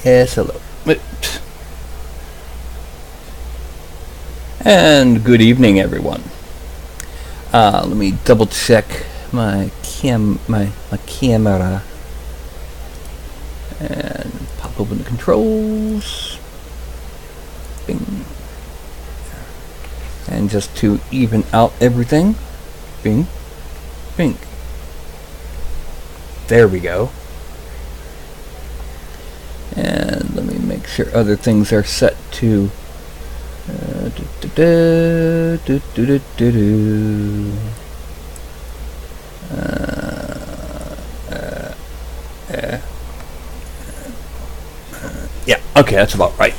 Yes, hello. And good evening, everyone. Let me double check my camera and pop open the controls. Bing. And just to even out everything, bing, bing. There we go. And let me make sure other things are set to yeah, okay, that's about right.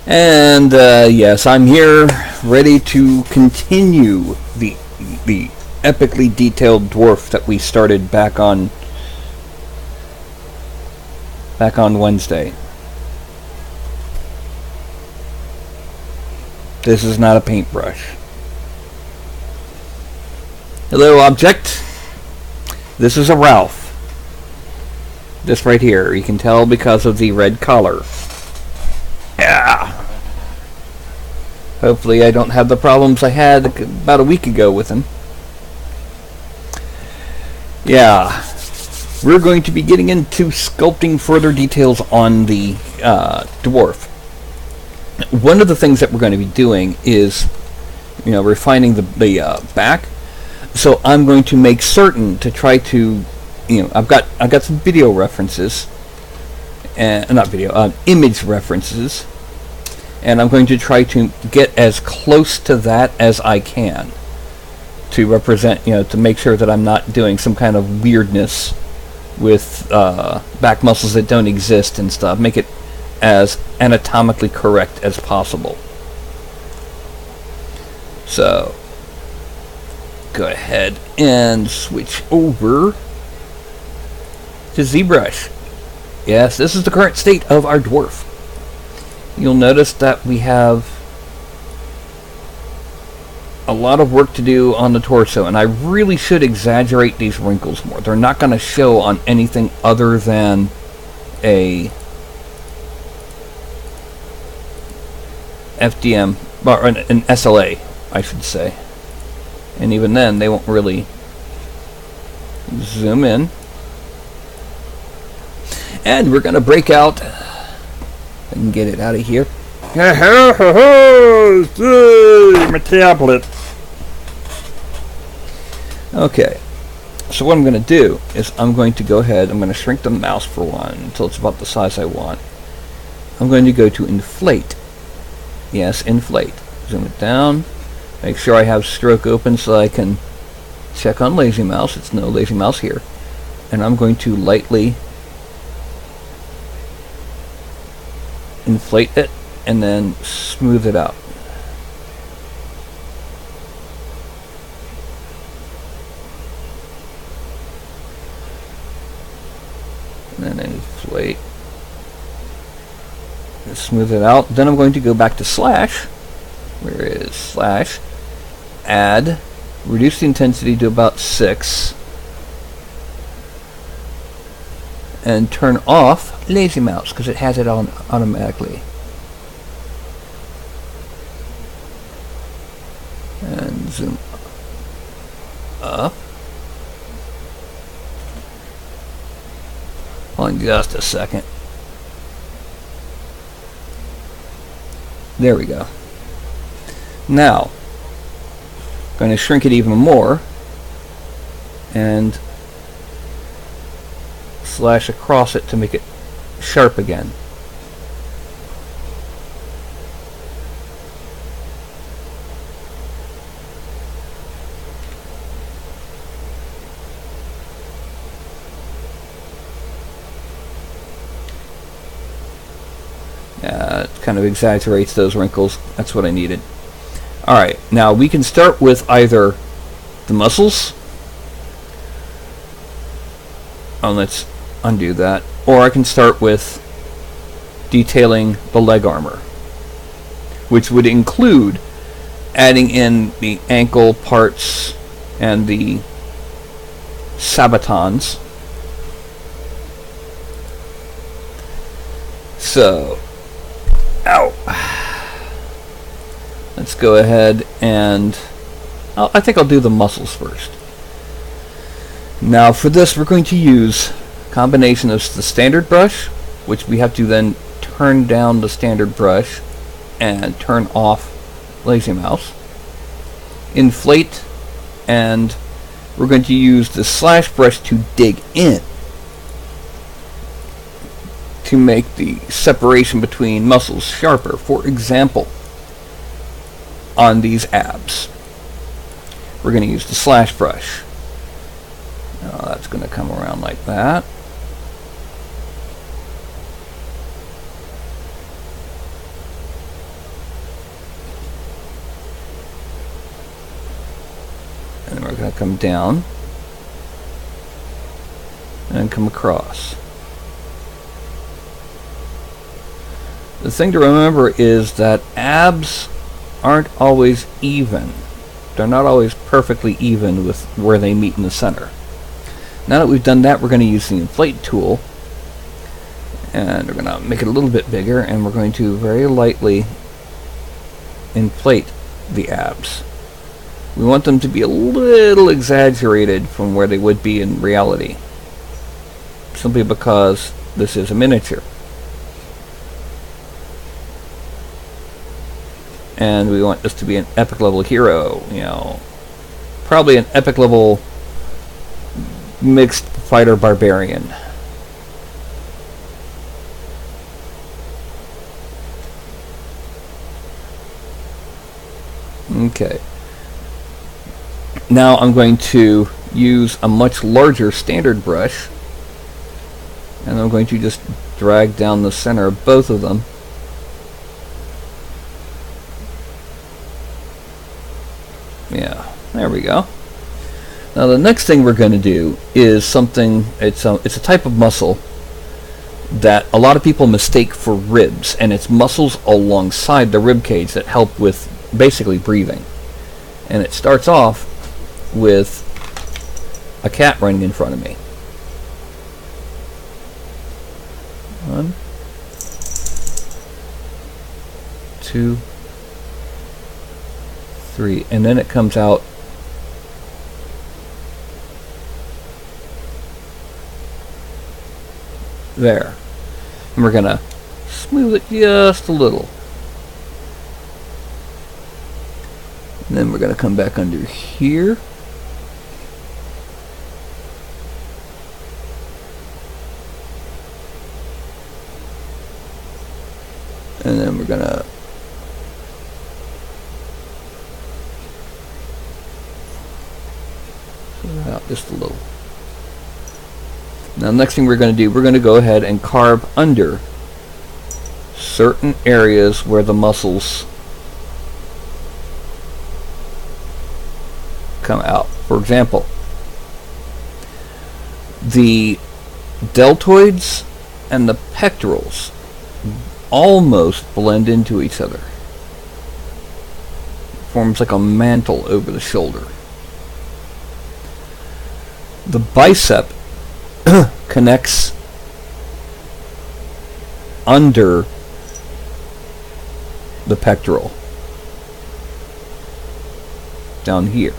And yes, I'm here ready to continue the epically detailed dwarf that we started back on Wednesday. This is not a paintbrush. Hello, object. This is a Ralph. This right here, you can tell because of the red collar. Yeah. Hopefully I don't have the problems I had about a week ago with him. Yeah. We're going to be getting into sculpting further details on the dwarf. One of the things that we're going to be doing is, refining the back. So I'm going to make certain to try to, I've got some video references, and not video, image references, and I'm going to try to get as close to that as I can to represent, to make sure that I'm not doing some kind of weirdness with back muscles that don't exist and stuff. Make it as anatomically correct as possible. So, go ahead and switch over to ZBrush. Yes, this is the current state of our dwarf. You'll notice that we have a lot of work to do on the torso, and I really should exaggerate these wrinkles more. They're not going to show on anything other than a FDM, or an SLA, I should say. And even then, they won't really zoom in. And we're going to break out. I can get it out of here. My tablet. Okay. So what I'm going to do is I'm going to go ahead, I'm going to shrink the mouse for one until it's about the size I want. I'm going to go to inflate. Yes, inflate. Zoom it down. Make sure I have stroke open so I can check on lazy mouse. It's no lazy mouse here. And I'm going to lightly inflate it and then smooth it out. And then inflate. Smooth it out. Then I'm going to go back to slash. Where is slash? Add. Reduce the intensity to about 6. And turn off lazy mouse because it has it on automatically. And zoom up. Hold on just a second. There we go. Now, I'm going to shrink it even more and slash across it to make it sharp again. It kind of exaggerates those wrinkles. That's what I needed. Alright, now we can start with either the muscles. Oh, let's undo that. Or I can start with detailing the leg armor, which would include adding in the ankle parts and the sabatons. So, ow. Let's go ahead and I think I'll do the muscles first. Now for this we're going to use a combination of the standard brush, which we have to then turn down the standard brush and turn off lazy mouse, inflate, and we're going to use the slash brush to dig in to make the separation between muscles sharper. For example, on these abs, we're going to use the slash brush. Now that's going to come around like that. And then we're going to come down and come across. The thing to remember is that abs aren't always even. They're not always perfectly even with where they meet in the center. Now that we've done that, we're going to use the inflate tool, and we're going to make it a little bit bigger, and we're going to very lightly inflate the abs. We want them to be a little exaggerated from where they would be in reality, simply because this is a miniature. And we want this to be an epic level hero, you know, probably an epic level mixed fighter barbarian. Okay. Now I'm going to use a much larger standard brush, and I'm going to just drag down the center of both of them. Yeah, there we go. Now the next thing we're going to do is something, it's a type of muscle that a lot of people mistake for ribs, and it's muscles alongside the rib cage that help with basically breathing. And it starts off with a cat running in front of me. 1, 2, 3, and then it comes out there. And we're gonna smooth it just a little. And then we're gonna come back under here. And then we're gonna out just a little. Now the next thing we're going to do, we're going to go ahead and carve under certain areas where the muscles come out. For example, the deltoids and the pectorals almost blend into each other. Forms like a mantle over the shoulder. The bicep connects under the pectoral down here.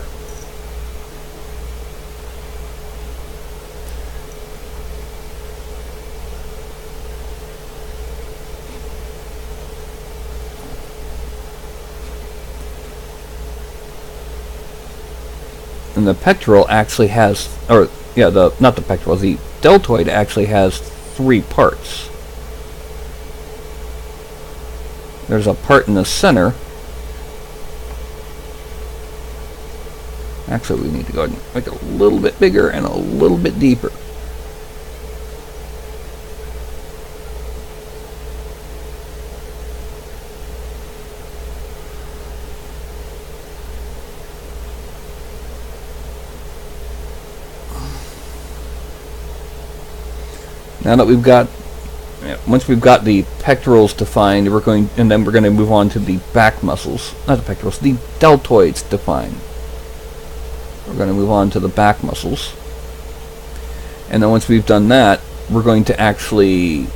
And the pectoral actually has, or yeah, not the pectoral, the deltoid actually has 3 parts. There's a part in the center. Actually, we need to go ahead and make it a little bit bigger and a little bit deeper. Now that we've got, once we've got the pectorals defined, we're going to move on to the back muscles, not the pectorals, the deltoids defined. We're going to move on to the back muscles, and then once we've done that, we're going to actually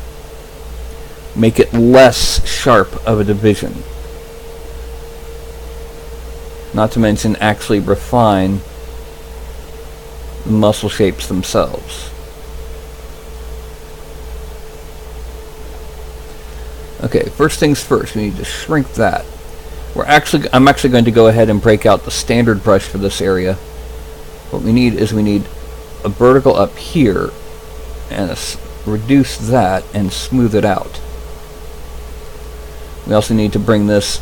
make it less sharp of a division. Not to mention actually refine the muscle shapes themselves. Okay, first things first, we need to shrink that. I'm actually going to go ahead and break out the standard brush for this area. What we need is a vertical up here and reduce that and smooth it out. We also need to bring this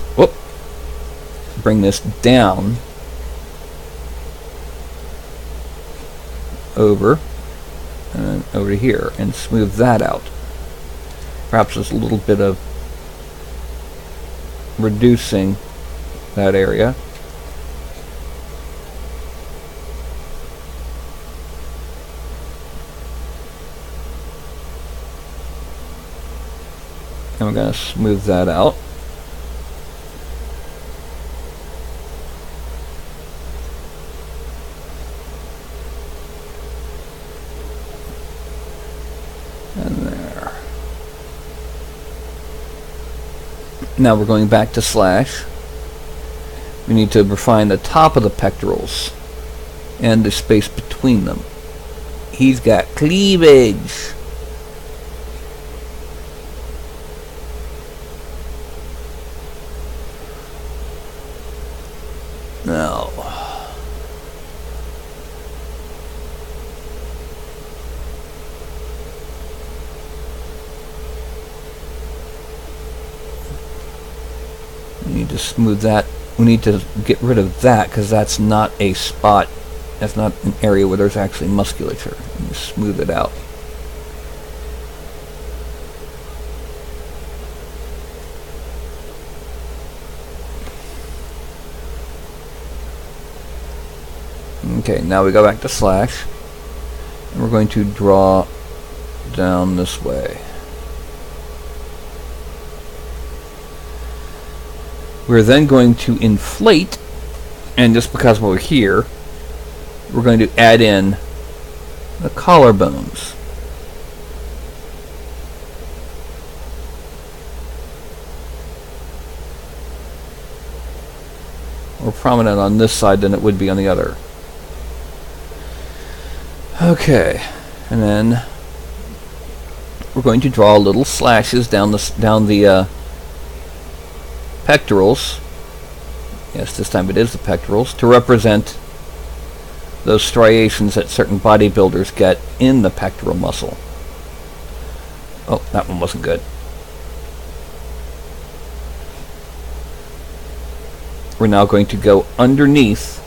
down over and over here and smooth that out. Perhaps just a little bit of reducing that area. And we're going to smooth that out. And there. Now we're going back to slash. We need to refine the top of the pectorals and the space between them. He's got cleavage. Now, we need to smooth that. We need to get rid of that because that's not a spot. That's not an area where there's actually musculature. We need to smooth it out. Okay, now we go back to slash, and we're going to draw down this way. We're then going to inflate, and just because we're here, we're going to add in the collarbones. More prominent on this side than it would be on the other. Okay, and then we're going to draw little slashes down the pectorals. Yes, this time it is the pectorals, to represent those striations that certain bodybuilders get in the pectoral muscle. Oh, that one wasn't good. We're now going to go underneath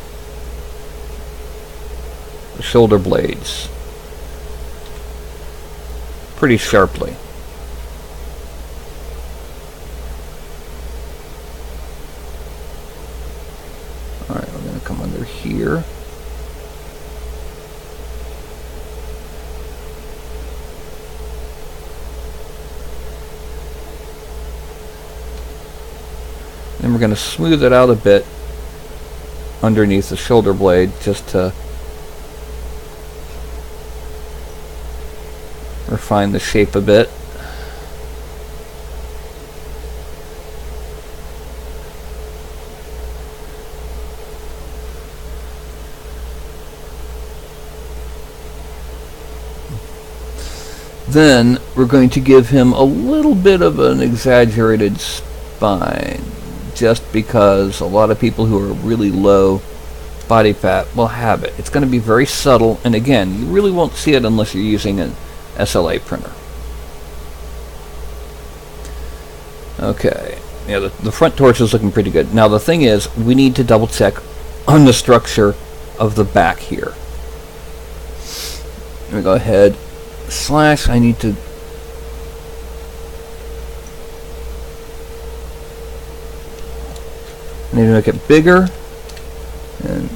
the shoulder blades pretty sharply. Alright, we're going to come under here. Then we're going to smooth it out a bit underneath the shoulder blade just to refine the shape a bit. Then we're going to give him a little bit of an exaggerated spine, just because a lot of people who are really low body fat will have it. It's going to be very subtle, and again, you really won't see it unless you're using an SLA printer. Okay, yeah, the front torso is looking pretty good. Now the thing is, we need to double check on the structure of the back here. Let me go ahead, slash, I need to make it bigger, and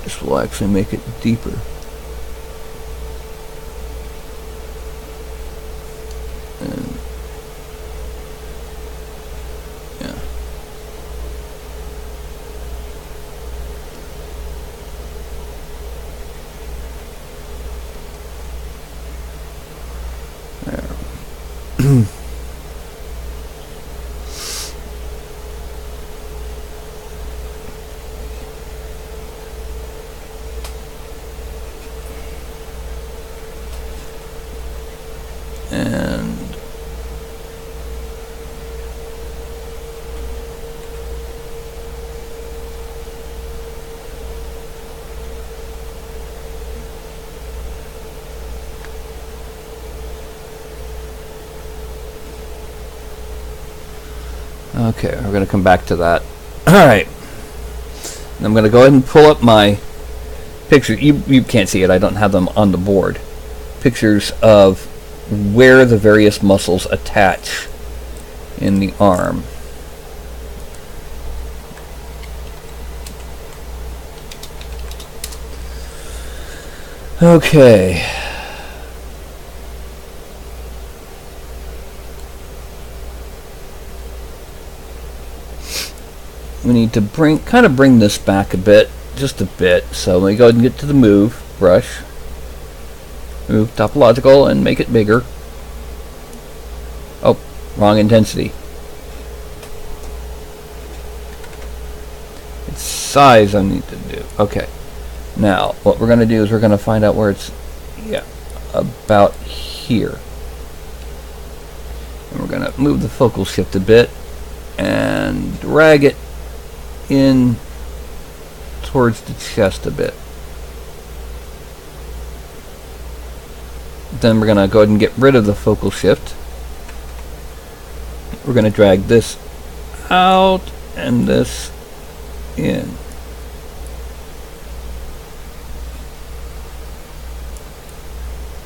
this will actually make it deeper. And yeah. There. Okay, we're going to come back to that. Alright. I'm going to go ahead and pull up my pictures. You can't see it, I don't have them on the board. Pictures of where the various muscles attach in the arm. Okay. We need to kind of bring this back a bit, just a bit. So we go ahead and get to the move brush, move topological, and make it bigger. Oh, wrong intensity. It's size I need to do. Okay. Now, what we're going to do is we're going to find out where it's, about here. And we're going to move the focal shift a bit and drag it in towards the chest a bit. Then we're going to go ahead and get rid of the focal shift. We're going to drag this out and this in.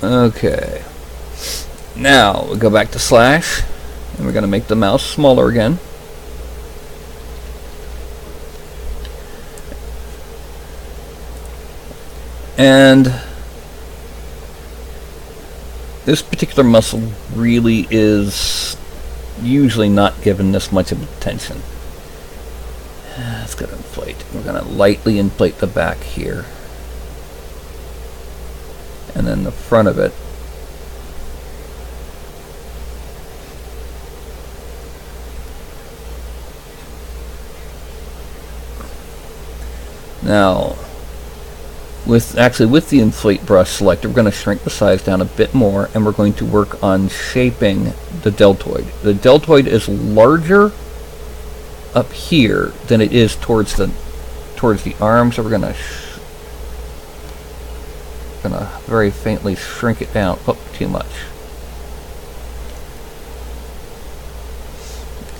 Okay. Now we go back to slash and we're going to make the mouse smaller again. And this particular muscle really is usually not given this much of attention. It's going to inflate. We're going to lightly inflate the back here. And then the front of it. Now, with the inflate brush selector, we're going to shrink the size down a bit more, and we're going to work on shaping the deltoid. The deltoid is larger up here than it is towards the arm, so we're going to very faintly shrink it down. Oh, too much.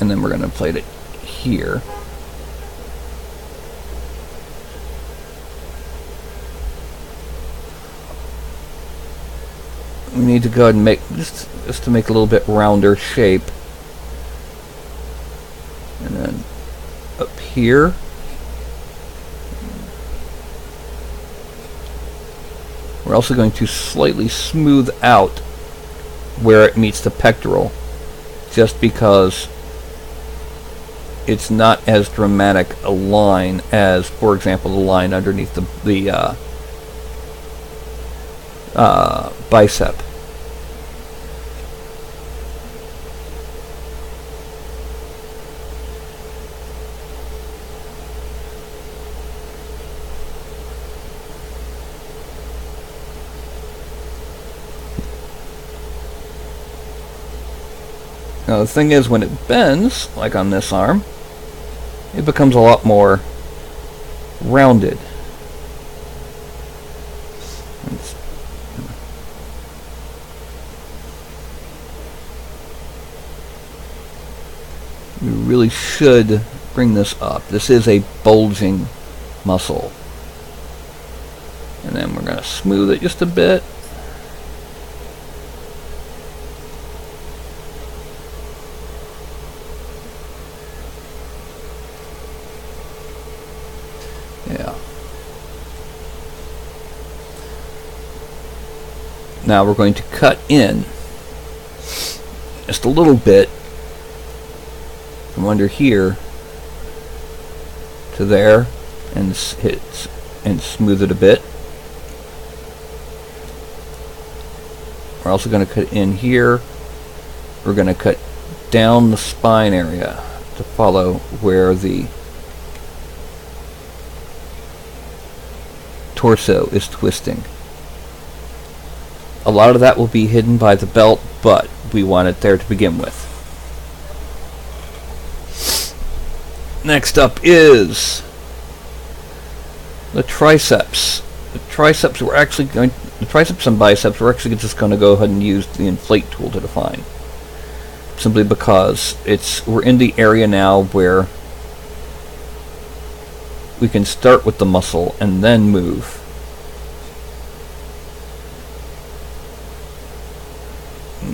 And then we're going to inflate it here. We need to go ahead and make just to make a little bit rounder shape. And then up here. We're also going to slightly smooth out where it meets the pectoral, just because it's not as dramatic a line as, for example, the line underneath the bicep. Now the thing is, when it bends, like on this arm, it becomes a lot more rounded. We really should bring this up. This is a bulging muscle. And then we're going to smooth it just a bit. Yeah. Now we're going to cut in just a little bit from under here to there and smooth it a bit. We're also going to cut in here. We're going to cut down the spine area to follow where the torso is twisting. A lot of that will be hidden by the belt, but we want it there to begin with. Next up is the triceps. The triceps and biceps, we're actually just going to go ahead and use the inflate tool to define. simply because we're in the area now where we can start with the muscle and then move.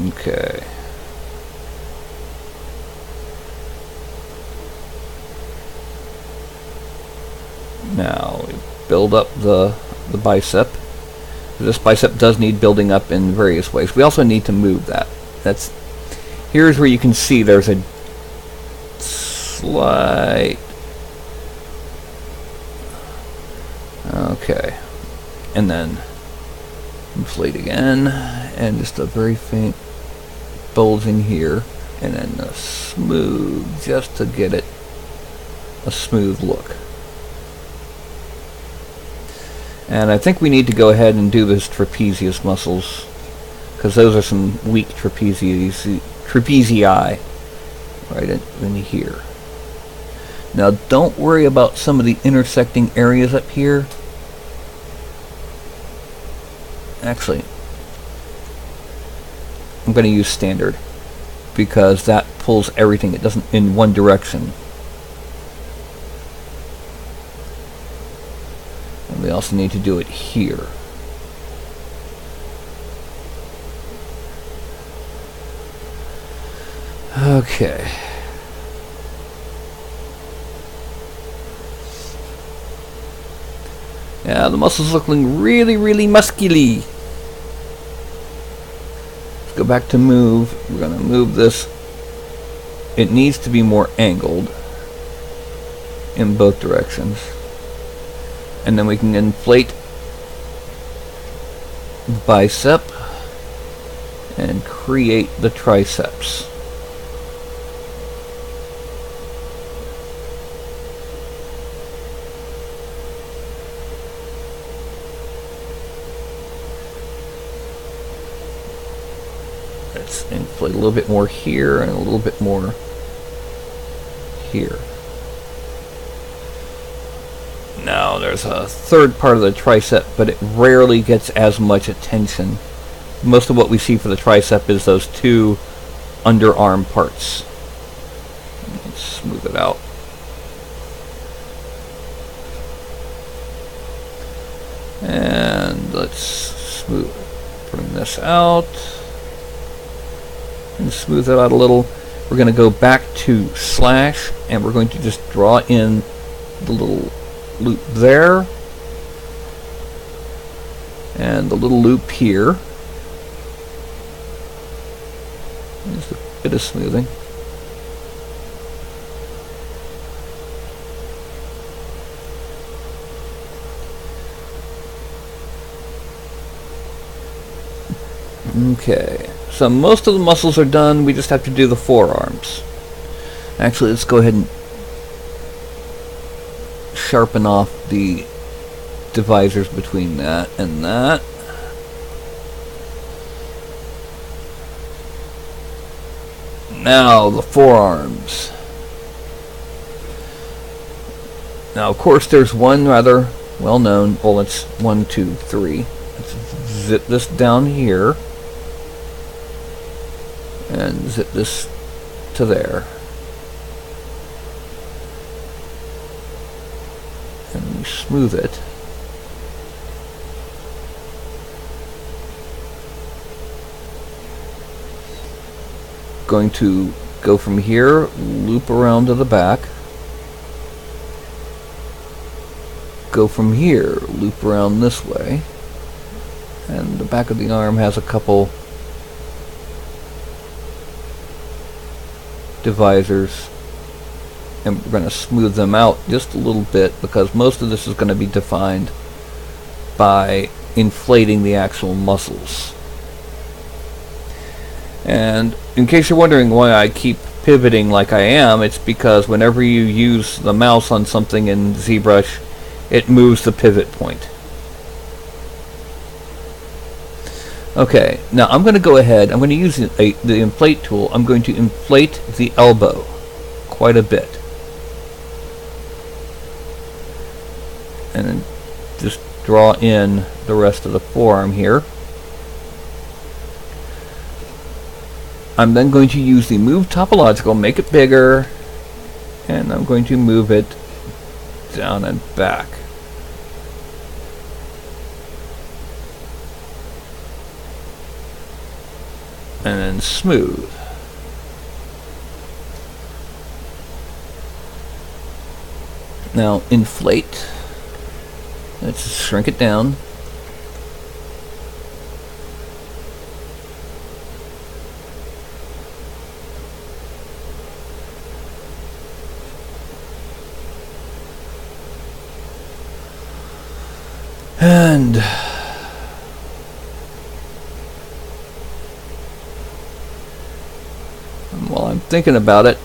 Okay. Now we build up the bicep. This bicep does need building up in various ways. We also need to move that. Here's where you can see there's a slight. Okay, and then inflate again, and just a very faint bulging here, and then a smooth, just to get it a smooth look. And I think we need to go ahead and do this trapezius muscles, because those are some weak trapezii right in here. Now don't worry about some of the intersecting areas up here. Actually, I'm going to use standard because that pulls everything. It doesn't in one direction. And we also need to do it here. Okay. Yeah, the muscles looking really, really musculy. Let's go back to move. We're going to move this. It needs to be more angled in both directions. And then we can inflate the bicep and create the triceps. Let's inflate a little bit more here and a little bit more here. Now there's a third part of the tricep, but it rarely gets as much attention. Most of what we see for the tricep is those two underarm parts. Let's smooth it out. And let's bring this out and smooth it out a little. We're going to go back to slash, and we're going to just draw in the little loop there and the little loop here. Just a bit of smoothing. Okay, so most of the muscles are done. We just have to do the forearms. Actually, let's go ahead and sharpen off the divisors between that and that. Now the forearms. Now of course there's one rather well known, well it's 1, 2, 3. Let's zip this down here and zip this to there. And we smooth it. Going to go from here, loop around to the back. Go from here, loop around this way. And the back of the arm has a couple divisors, and we're going to smooth them out just a little bit because most of this is going to be defined by inflating the actual muscles. And in case you're wondering why I keep pivoting like I am, it's because whenever you use the mouse on something in ZBrush, it moves the pivot point. Okay, now I'm going to go ahead, I'm going to use the inflate tool. I'm going to inflate the elbow quite a bit. And then just draw in the rest of the forearm here. I'm then going to use the move topological, make it bigger, and I'm going to move it down and back. And then smooth. Now inflate. Let's shrink it down. And while I'm thinking about it,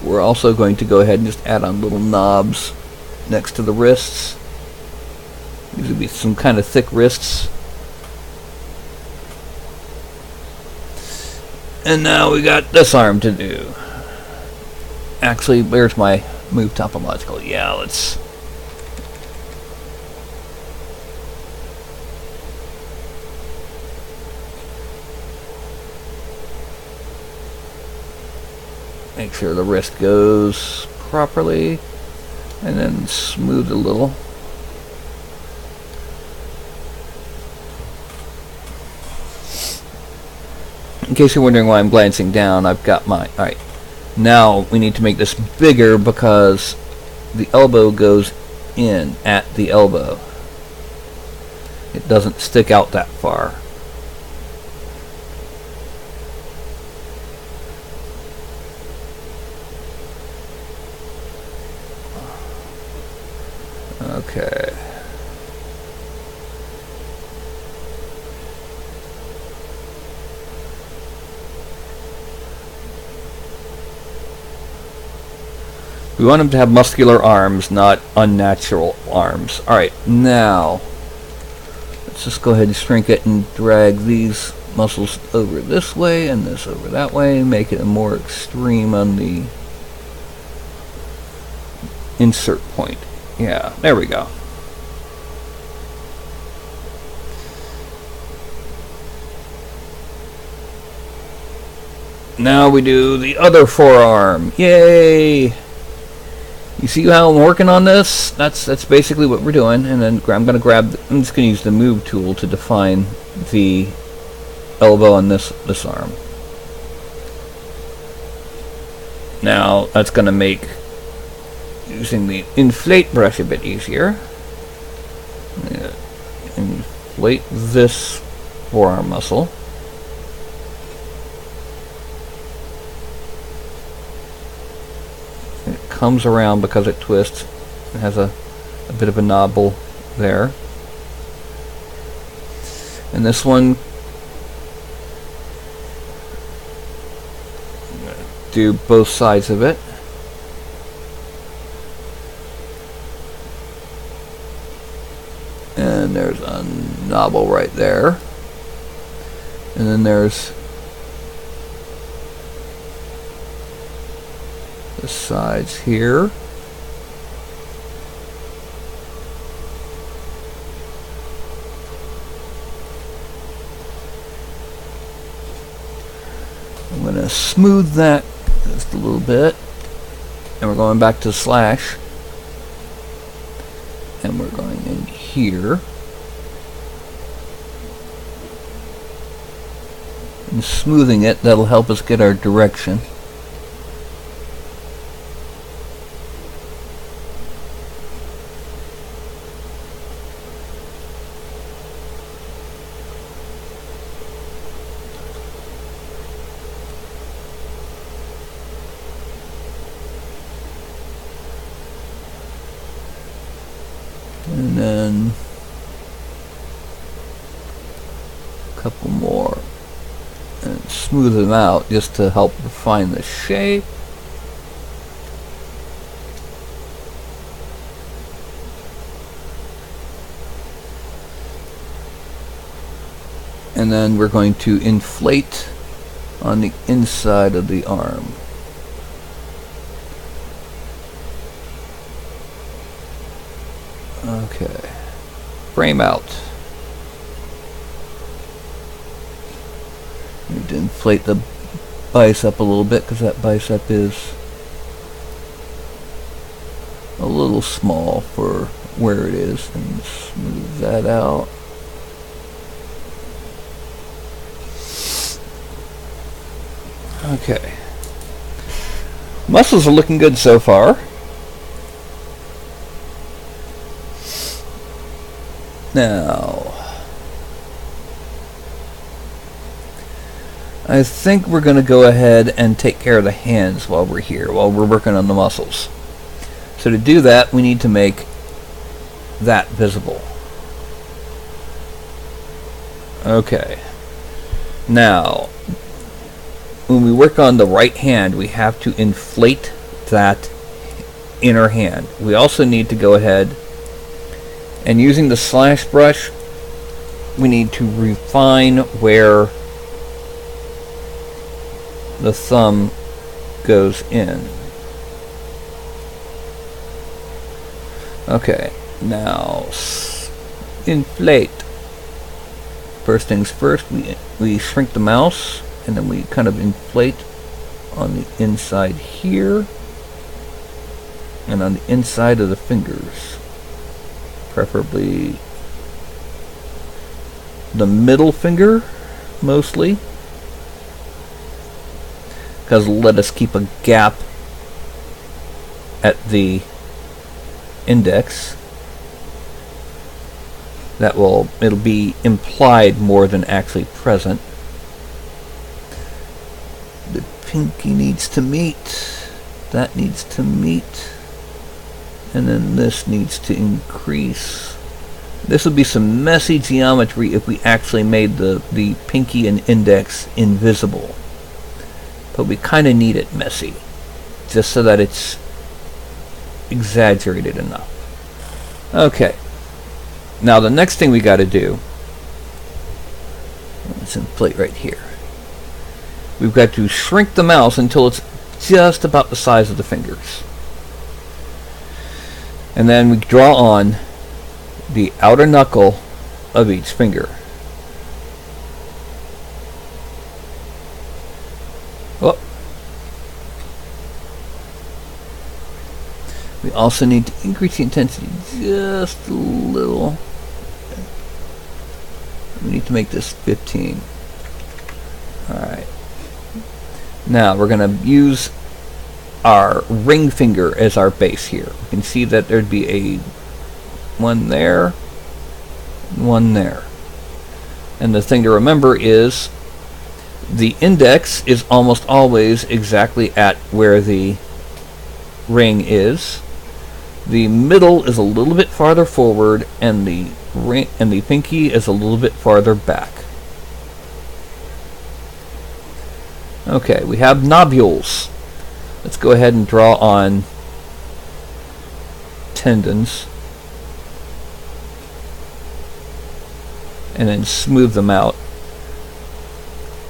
we're also going to go ahead and just add on little knobs next to the wrists. These would be some kind of thick wrists. And now we got this arm to do. Actually, where's my move topological? Yeah, let's... make sure the wrist goes properly, and then smooth a little. In case you're wondering why I'm glancing down, I've got my... Alright, now we need to make this bigger because the elbow goes in at the elbow. It doesn't stick out that far. Okay. We want him to have muscular arms, not unnatural arms. Alright, now let's just go ahead and shrink it and drag these muscles over this way and this over that way, make it more extreme on the insert point. Yeah, there we go. Now we do the other forearm. Yay! You see how I'm working on this? That's basically what we're doing. And then I'm just going to use the move tool to define the elbow on this arm. Now that's going to make using the inflate brush a bit easier. Inflate this forearm muscle. It comes around because it twists. It has a bit of a knobble there. And this one, I'm going to do both sides of it. And there's a knobble right there. And then there's the sides here. I'm going to smooth that just a little bit. And we're going back to slash. And we're going in here. And smoothing it, that'll help us get our direction. And then a couple more, and smooth them out just to help define the shape. And then we're going to inflate on the inside of the arm. Okay, frame out. Need to inflate the bicep a little bit, because that bicep is a little small for where it is, and smooth that out. Okay. Muscles are looking good so far. Now, I think we're going to go ahead and take care of the hands while we're here, while we're working on the muscles. So to do that, we need to make that visible. Okay. Now, when we work on the right hand, we have to inflate that inner hand. We also need to go ahead and, using the slash brush, we need to refine where the thumb goes in. Okay, now inflate. First things first, we shrink the mouse, and then we kind of inflate on the inside here and on the inside of the fingers. Preferably the middle finger, mostly, because let us keep a gap at the index. It'll be implied more than actually present. The pinky needs to meet, that needs to meet, and then this needs to increase. This would be some messy geometry if we actually made the pinky and index invisible. But we kind of need it messy, just so that it's exaggerated enough. Okay. Now the next thing we got to do, let's inflate right here. We've got to shrink the mouse until it's just about the size of the fingers. And then we draw on the outer knuckle of each finger. Oh. We also need to increase the intensity just a little. We need to make this 15. Alright. Now we're going to use our ring finger as our base here. You can see that there'd be a one there, one there. And the thing to remember is the index is almost always exactly at where the ring is. The middle is a little bit farther forward, and the ring and the pinky is a little bit farther back. Okay, we have nodules. Let's go ahead and draw on tendons and then smooth them out.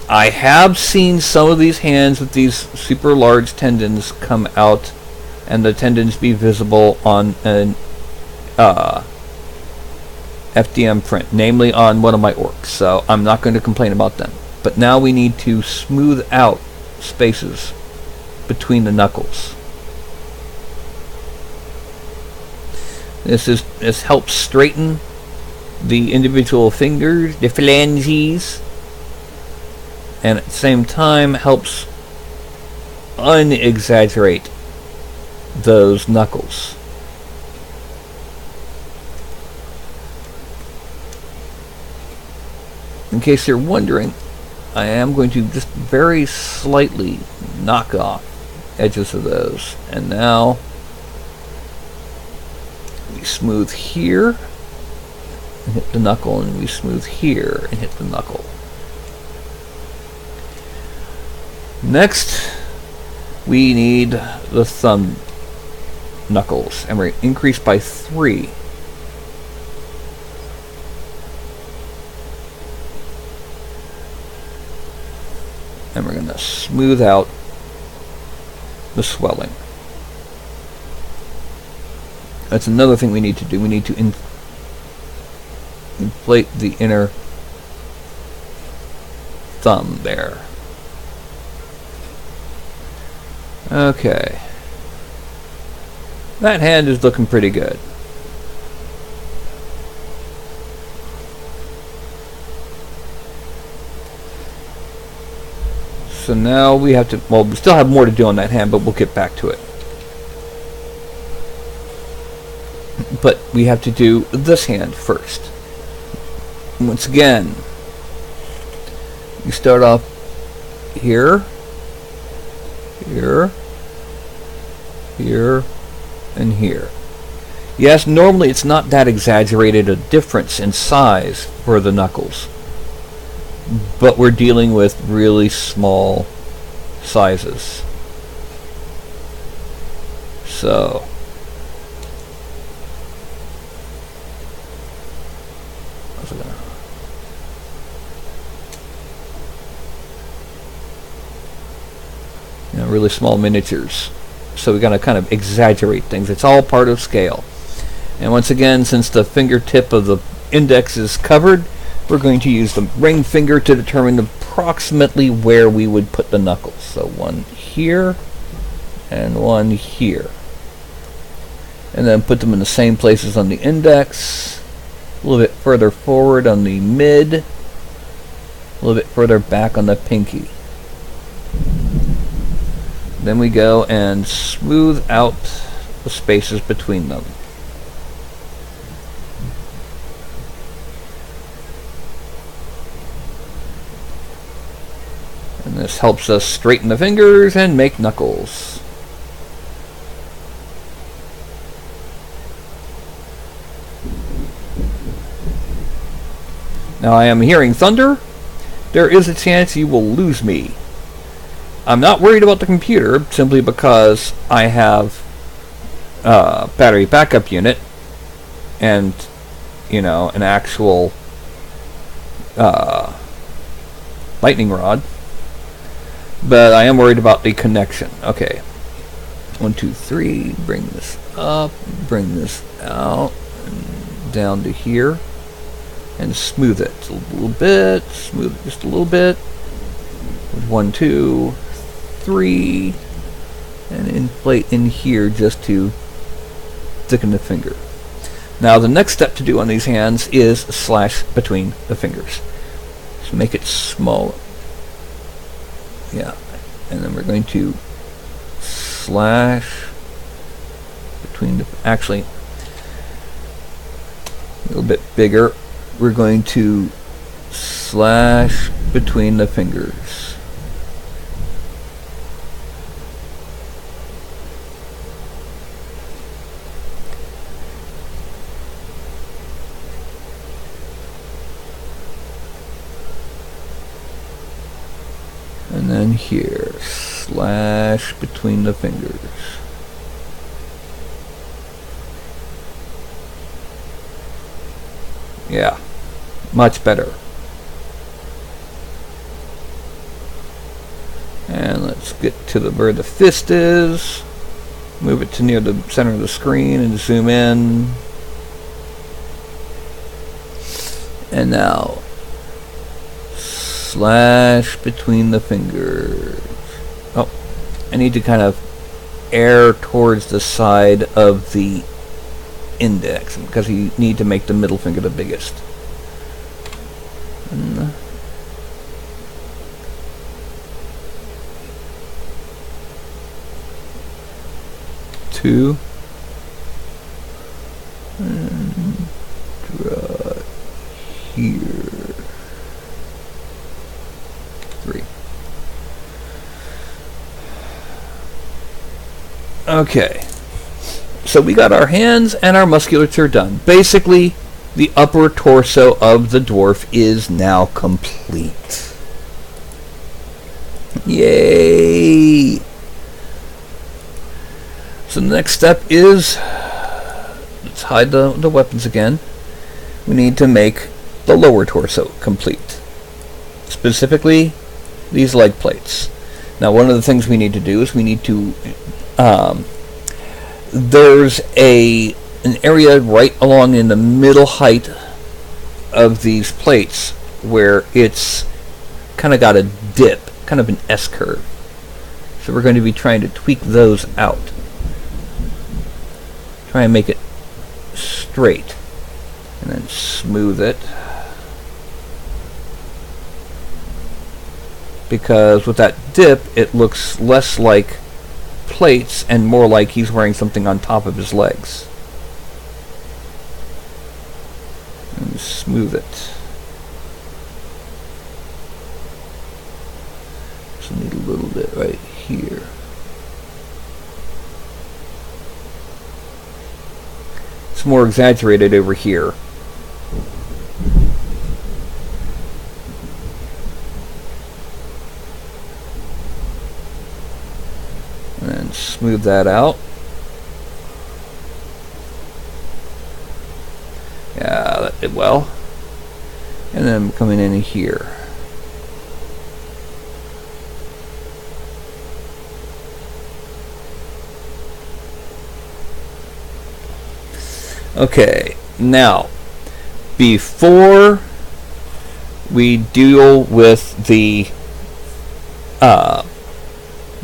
I have seen some of these hands with these super large tendons come out and the tendons be visible on an FDM print, namely on one of my orcs, so I'm not going to complain about them. But now we need to smooth out spaces between the knuckles. This helps straighten the individual fingers, the phalanges, and at the same time helps unexaggerate those knuckles. In case you're wondering, I am going to just very slightly knock off edges of those. And now we smooth here and hit the knuckle, and we smooth here and hit the knuckle. Next, we need the thumb knuckles, and we're increased by 3. And we're going to smooth out the swelling. That's another thing we need to do. We need to inflate the inner thumb there. Okay. That hand is looking pretty good. So now we have to, well, we still have more to do on that hand, but we'll get back to it. But we have to do this hand first. Once again, you start off here, here, here, and here. Yes, normally it's not that exaggerated a difference in size for the knuckles, but we're dealing with really small sizes. So really small miniatures. So we're going to kind of exaggerate things. It's all part of scale. And once again, since the fingertip of the index is covered, we're going to use the ring finger to determine approximately where we would put the knuckles. So one here and one here. And then put them in the same places on the index, a little bit further forward on the mid, a little bit further back on the pinky. Then we go and smooth out the spaces between them. And this helps us straighten the fingers and make knuckles. Now I am hearing thunder. There is a chance you will lose me. I'm not worried about the computer simply because I have a battery backup unit and, you know, an actual lightning rod. But I am worried about the connection. Okay. 1, 2, 3. Bring this up. Bring this out. And down to here. And smooth it a little bit. Smooth it just a little bit. 1, 2, 3. And inflate in here just to thicken the finger. Now the next step to do on these hands is slash between the fingers. So make it smaller. Yeah, and then we're going to slash between the, actually a little bit bigger. We're going to slash between the fingers. And then here, slash between the fingers. Yeah, much better. And let's get to where the fist is. Move it to near the center of the screen and zoom in. And now slash between the fingers. Oh, I need to kind of err towards the side of the index because you need to make the middle finger the biggest. And 2 and draw here. 3. Okay, so we got our hands and our musculature done. Basically, the upper torso of the dwarf is now complete. Yay! So the next step is, let's hide the weapons again. We need to make the lower torso complete. Specifically, these leg plates. Now, one of the things we need to do is we need to there's an area right along in the middle height of these plates where it's kind of got a dip, kind of an S curve. So So we're going to be trying to tweak those out. Try and make it straight. And then smooth it. Because with that dip, it looks less like plates and more like he's wearing something on top of his legs. And smooth it. So need a little bit right here. It's more exaggerated over here. And then smooth that out. Yeah, that did well. And then coming in here. Okay, now, before we deal with the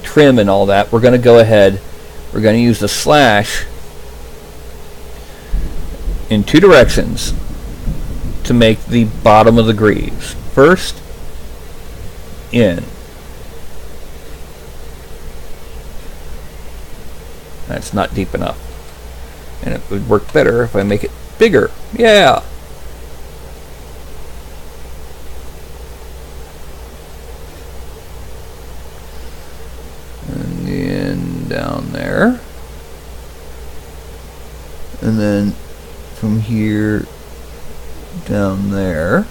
trim and all that, we're going to go ahead, we're going to use the slash in two directions to make the bottom of the greaves. First, in. That's not deep enough. And it would work better if I make it bigger. Yeah! And then down there. And then from here down there.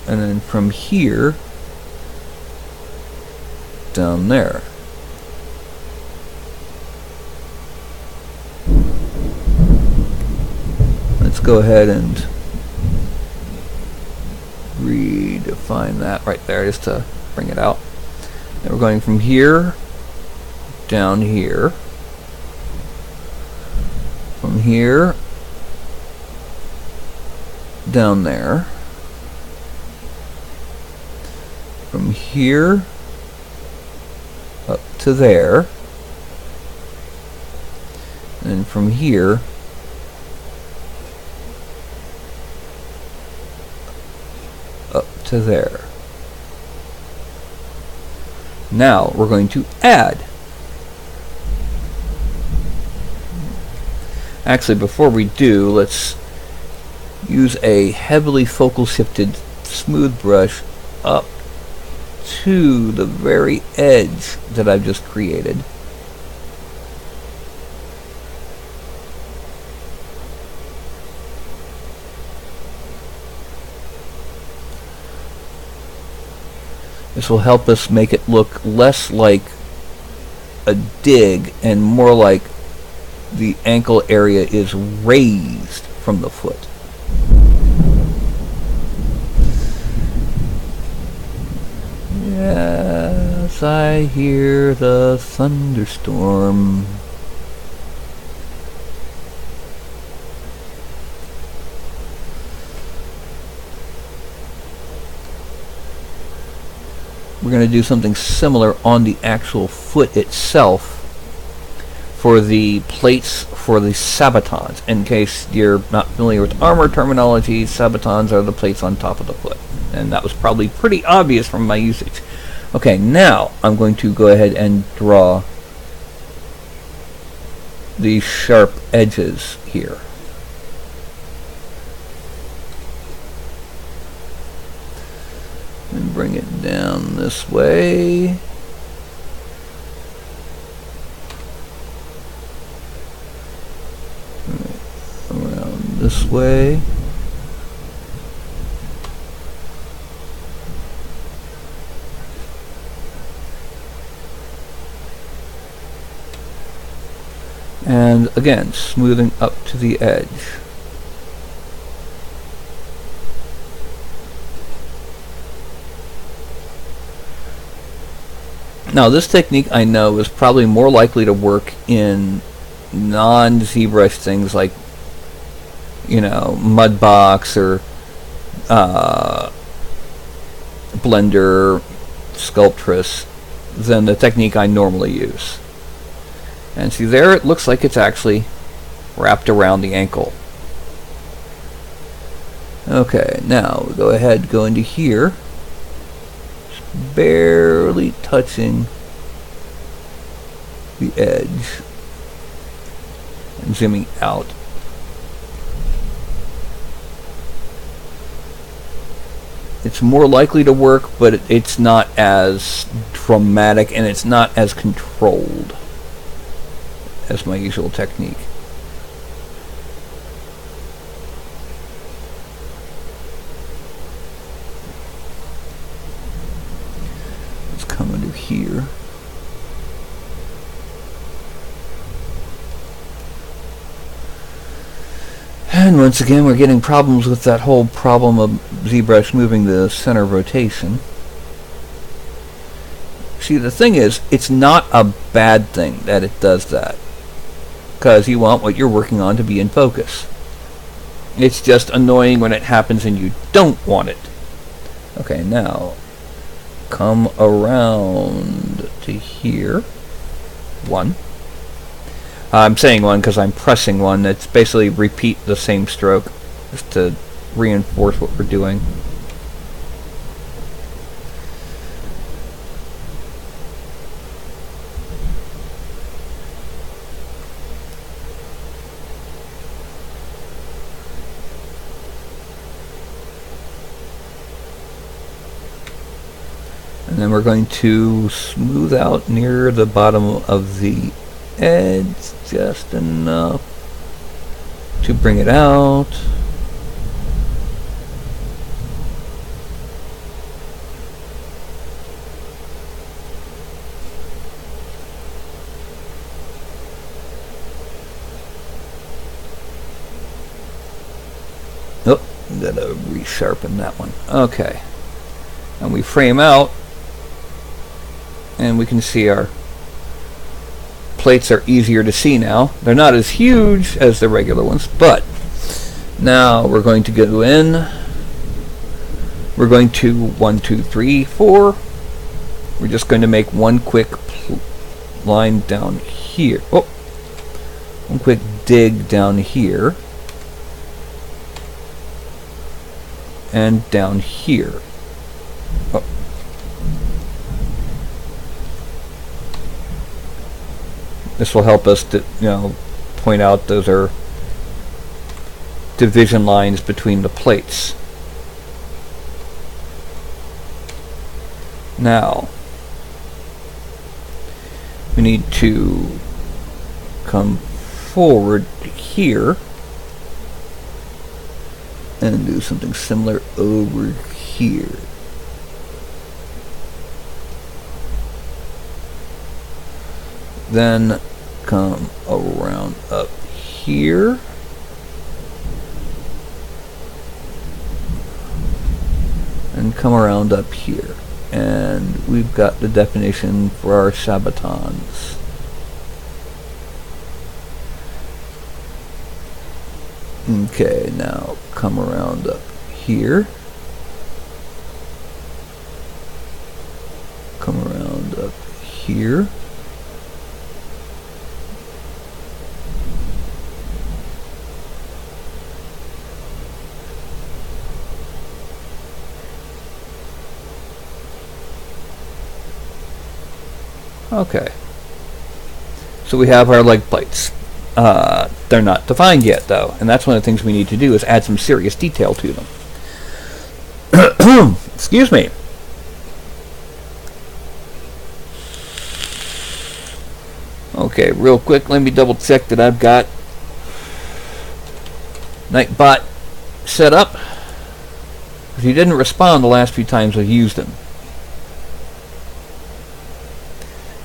And then from here down there. Let's go ahead and redefine that right there just to bring it out. And we're going from here down here. From here down there. From here up to there. And then from here up to there. Now we're going to add. Actually, before we do, let's use a heavily focal shifted smooth brush up to the very edge that I've just created. This will help us make it look less like a dig and more like the ankle area is raised from the foot. Yes, I hear the thunderstorm. We're going to do something similar on the actual foot itself for the plates for the sabatons. In case you're not familiar with armor terminology, sabatons are the plates on top of the foot. And that was probably pretty obvious from my usage. Okay, now I'm going to go ahead and draw these sharp edges here. And bring it down this way. Around this way. And again, smoothing up to the edge. Now this technique I know is probably more likely to work in non-ZBrush things like, you know, Mudbox or Blender, sculptress than the technique I normally use. And see there, it looks like it's actually wrapped around the ankle. Okay, now we go ahead, go into here. Just barely touching the edge. And zooming out. It's more likely to work, but it's not as dramatic and it's not as controlled as my usual technique. Let's come into here. And once again, we're getting problems with that whole problem of ZBrush moving the center of rotation. See, the thing is, it's not a bad thing that it does that, because you want what you're working on to be in focus. It's just annoying when it happens and you don't want it. Okay, now come around to here. One. I'm saying one because I'm pressing one. It's basically repeat the same stroke just to reinforce what we're doing. And then we're going to smooth out near the bottom of the edge just enough to bring it out. Oh, gotta resharpen that one. Okay. And we frame out, and we can see our plates are easier to see now. They're not as huge as the regular ones, but now we're going to go in. We're going to 1, 2, 3, 4. We're just going to make one quick line down here. Oh, one quick dig down here. And down here. Oh. This will help us to, point out those are division lines between the plates. Now, we need to come forward here and do something similar over here. Then come around up here. And come around up here. And we've got the definition for our sabatons. Okay, now come around up here. Come around up here. Okay. So we have our leg plates. They're not defined yet, though, and that's one of the things we need to do is add some serious detail to them. Excuse me. Okay, real quick, let me double check that I've got Nightbot set up, because he didn't respond the last few times I've used him.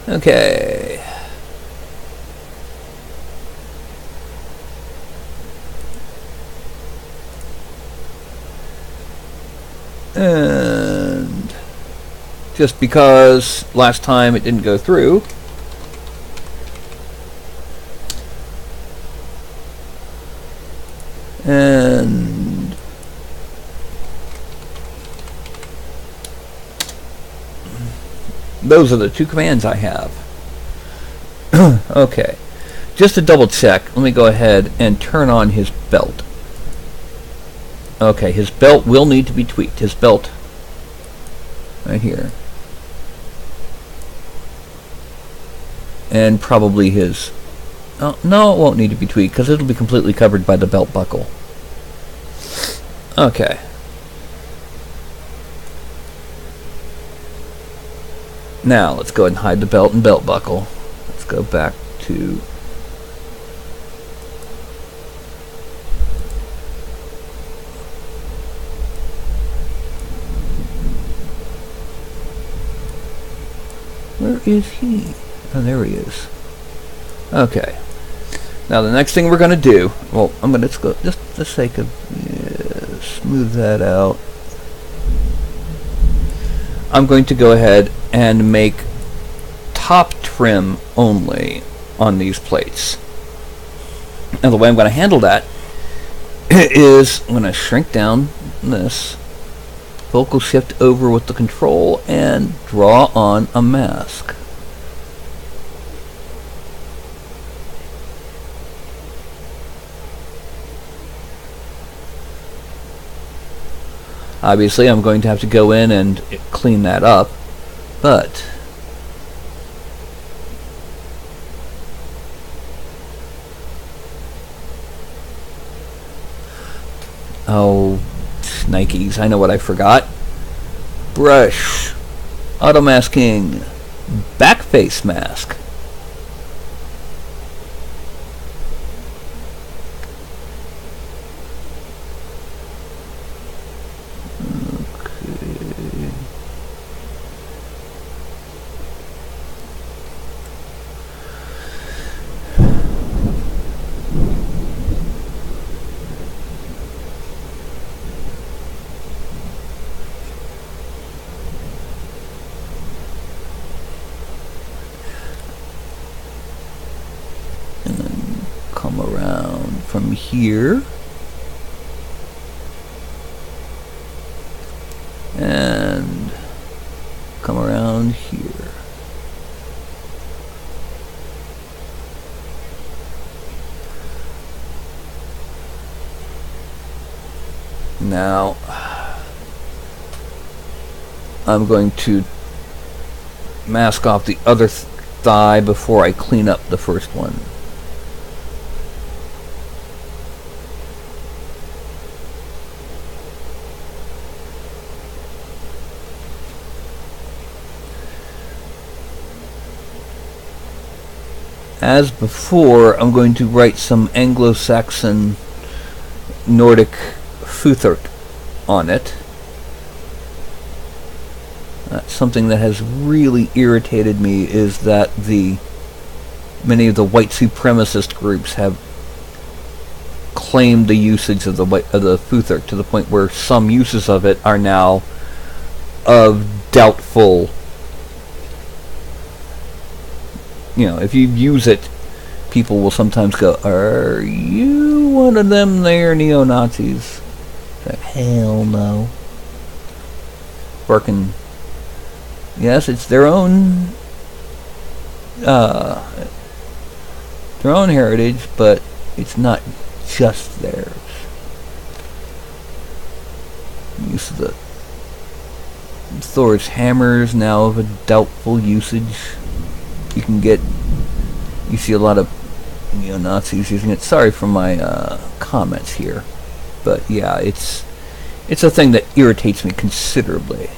Okay. And just because last time it didn't go through, and those are the two commands I have. Okay, just to double check, let me go ahead and turn on his belt. Okay, his belt will need to be tweaked. His belt, right here. And probably his... Oh, no, it won't need to be tweaked because it'll be completely covered by the belt buckle. Okay. Now, let's go ahead and hide the belt and belt buckle. Let's go back to... Where is he? Oh, there he is. Okay. Now the next thing we're going to do, well, I'm going to go just for the sake of smooth that out. I'm going to go ahead and make top trim only on these plates. And the way I'm going to handle that is I'm going to shrink down this, focal shift over with the control, and draw on a mask. Obviously, I'm going to have to go in and clean that up, but oh, Nikes, I know what I forgot. Brush, auto masking, back face mask. Come around from here and come around here. Now I'm going to mask off the other thigh before I clean up the first one. As before, I'm going to write some Anglo-Saxon Nordic Futhert on it. Something that has really irritated me is that many of the white supremacist groups have claimed the usage of the Futhert to the point where some uses of it are now of doubtful. You know, if you use it, people will sometimes go, "Are you one of them there neo-Nazis?" Like, hell no. Working. Yes, it's their own heritage, but it's not just theirs. Use of the Thor's hammers now of a doubtful usage. You see a lot of neo-Nazis using it. Sorry for my comments here, but yeah, it's a thing that irritates me considerably.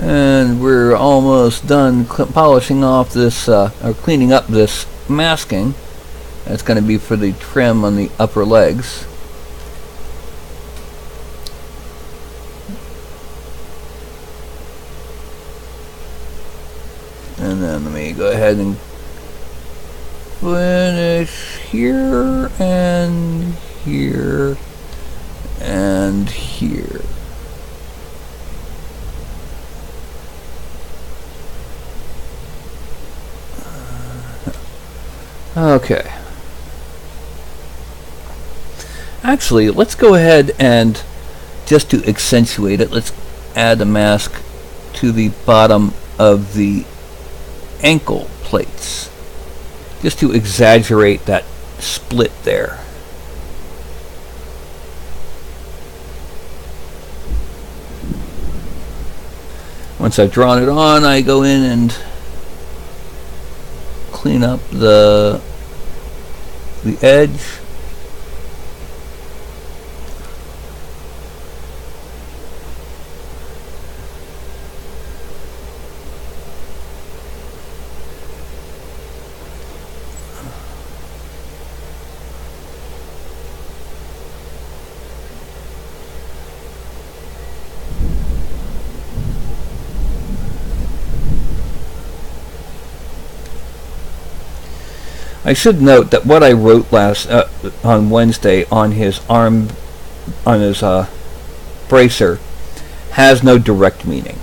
And we're almost done polishing off this, or cleaning up this masking. That's going to be for the trim on the upper legs. And then let me go ahead and finish here and here and here. Okay. Actually, let's go ahead and, just to accentuate it, let's add a mask to the bottom of the ankle plates, just to exaggerate that split there. Once I've drawn it on, I go in and clean up the edge. I should note that what I wrote on Wednesday on his arm, on his bracer, has no direct meaning.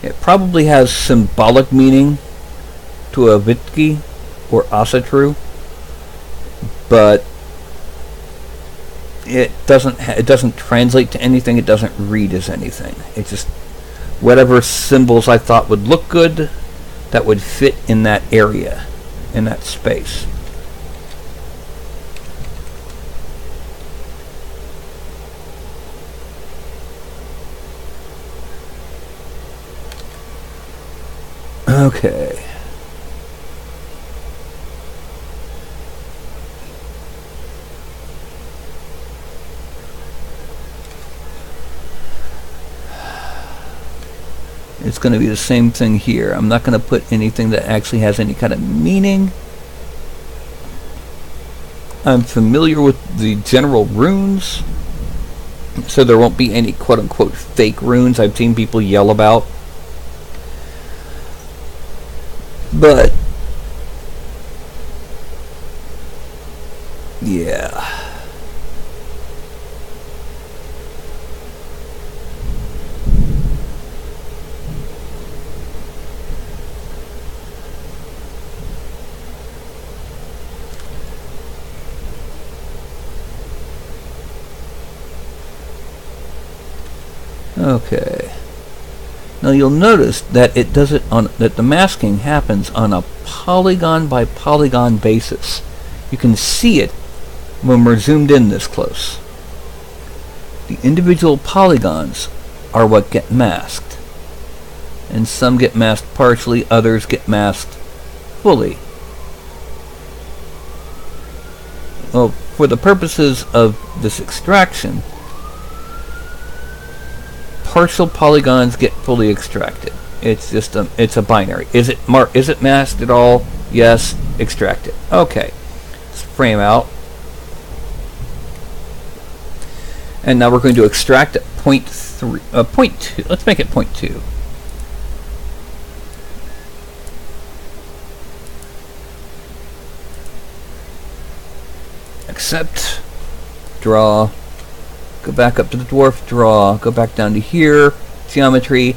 It probably has symbolic meaning to a Vitki or Asatru, but it doesn't translate to anything. It doesn't read as anything. It's just whatever symbols I thought would look good, that would fit in that area, in that space. Okay. It's going to be the same thing here. I'm not going to put anything that actually has any kind of meaning. I'm familiar with the general runes, so there won't be any quote-unquote fake runes I've seen people yell about. But yeah. Okay. Now you'll notice that it does it on that the masking happens on a polygon by polygon basis. You can see it when we're zoomed in this close. The individual polygons are what get masked. And some get masked partially, others get masked fully. Well, for the purposes of this extraction, partial polygons get fully extracted. It's just it's a binary. Is it masked at all? Yes. Extract it. Okay. Let's frame out. And now we're going to extract at point 2. Let's make it point 2. Accept. Draw. Go back up to the dwarf, draw, go back down to here, geometry,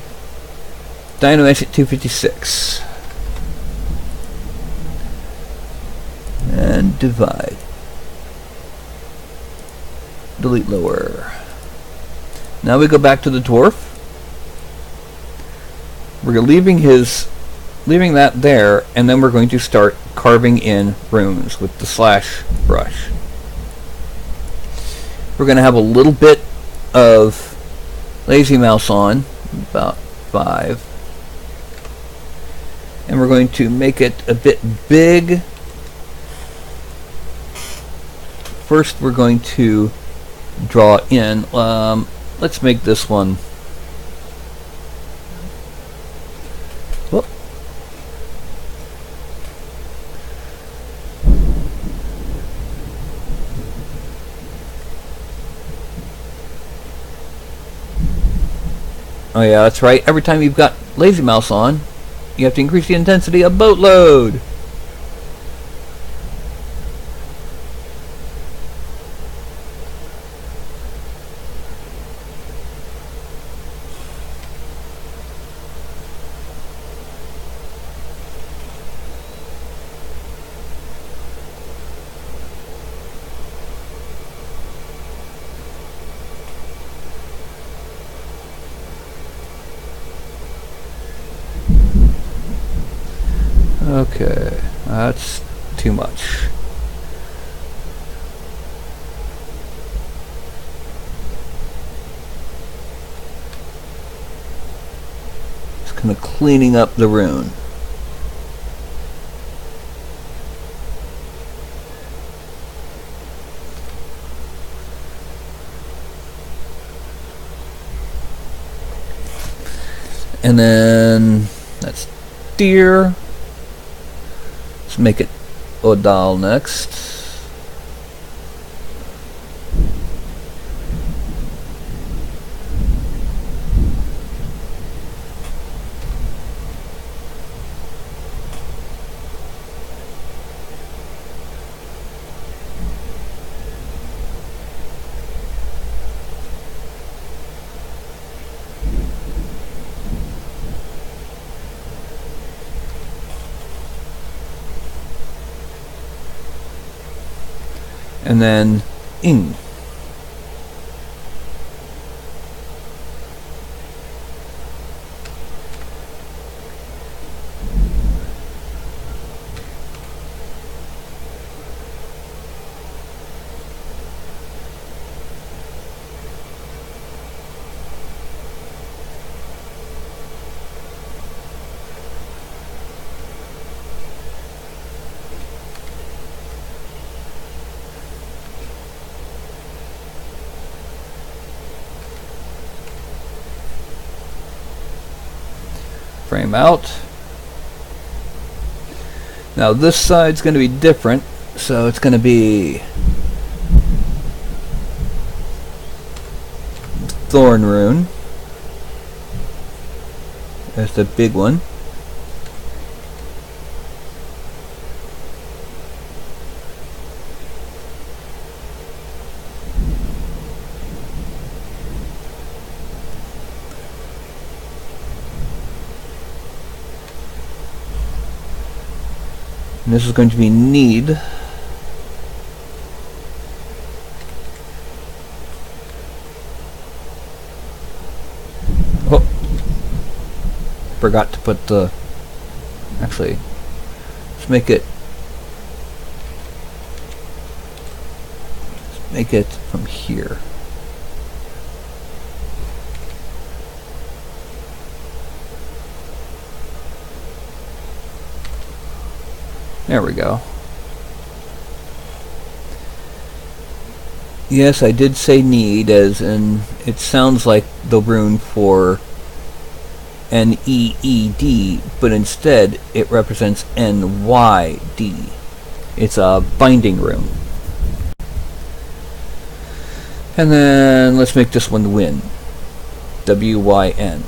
Dynamics at 256. And divide. Delete lower. Now we go back to the dwarf. We're leaving that there, and then we're going to start carving in runes with the slash brush. We're going to have a little bit of lazy mouse on, about 5. And we're going to make it a bit big. First we're going to draw in, let's make this one Oh yeah, that's right. Every time you've got Lazy Mouse on, you have to increase the intensity a boatload. Okay, that's too much. Just kind of cleaning up the rune. And then that's deer. Let's make it Odal next. And then ing. Frame out. Now this side's going to be different, so it's going to be Thorn Rune. That's the big one. And this is going to be need. Oh, forgot to put the. Actually, let's make it. Let's make it from here. There we go. Yes, I did say need, as in it sounds like the rune for N-E-E-D, but instead it represents N-Y-D. It's a binding rune. And then let's make this one win. W-Y-N.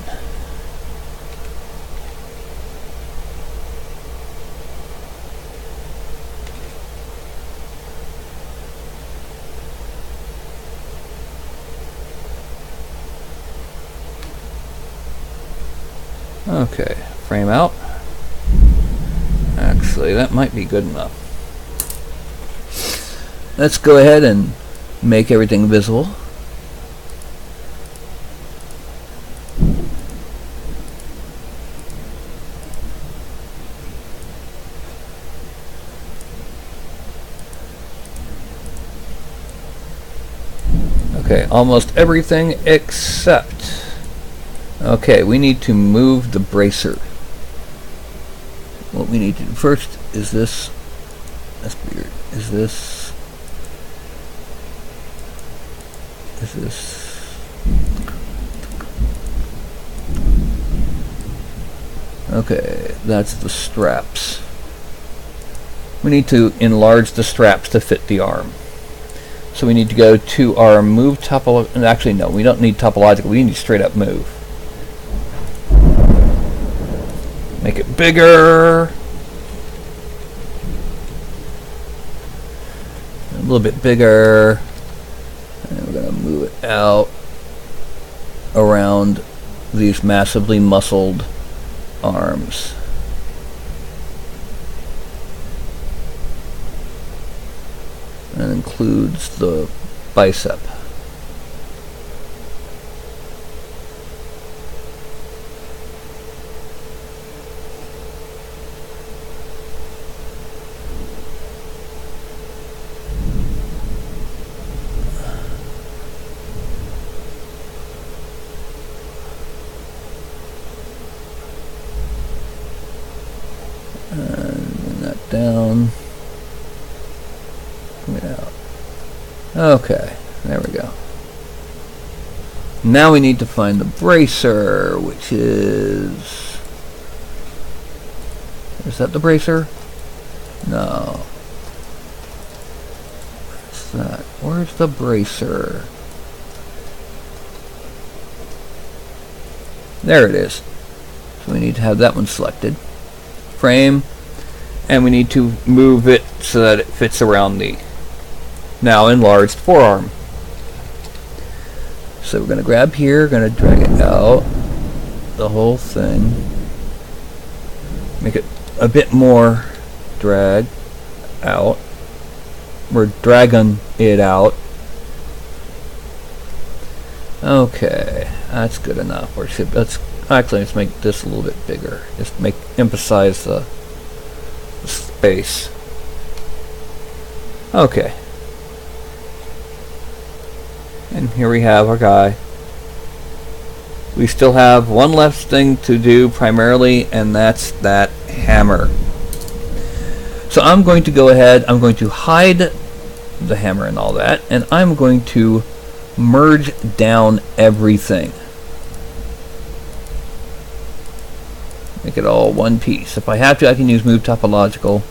Okay, frame out. Actually, that might be good enough. Let's go ahead and make everything visible. Okay, almost everything except. Okay, we need to move the bracer. What we need to do first is this. That's weird. Is this. Okay, that's the straps. We need to enlarge the straps to fit the arm. So we need to go to our move topological. Actually, no, we don't need topological. We need straight up move. Make it bigger. A little bit bigger. And we're going to move it out around these massively muscled arms. And includes the bicep. Down. Bring it out. Okay, there we go. Now we need to find the bracer, which is that the bracer? No. What's that? Where's the bracer? There it is. So we need to have that one selected. Frame. And we need to move it so that it fits around the now enlarged forearm. So we're going to grab here, going to drag it out, the whole thing. Make it a bit more drag out. We're dragging it out. Okay, that's good enough. Let's make this a little bit bigger. Just emphasize the space. Okay. And here we have our guy. We still have one last thing to do primarily, and that's that hammer. So I'm going to go ahead, I'm going to hide the hammer and all that, and I'm going to merge down everything. Make it all one piece. If I have to, I can use move topological,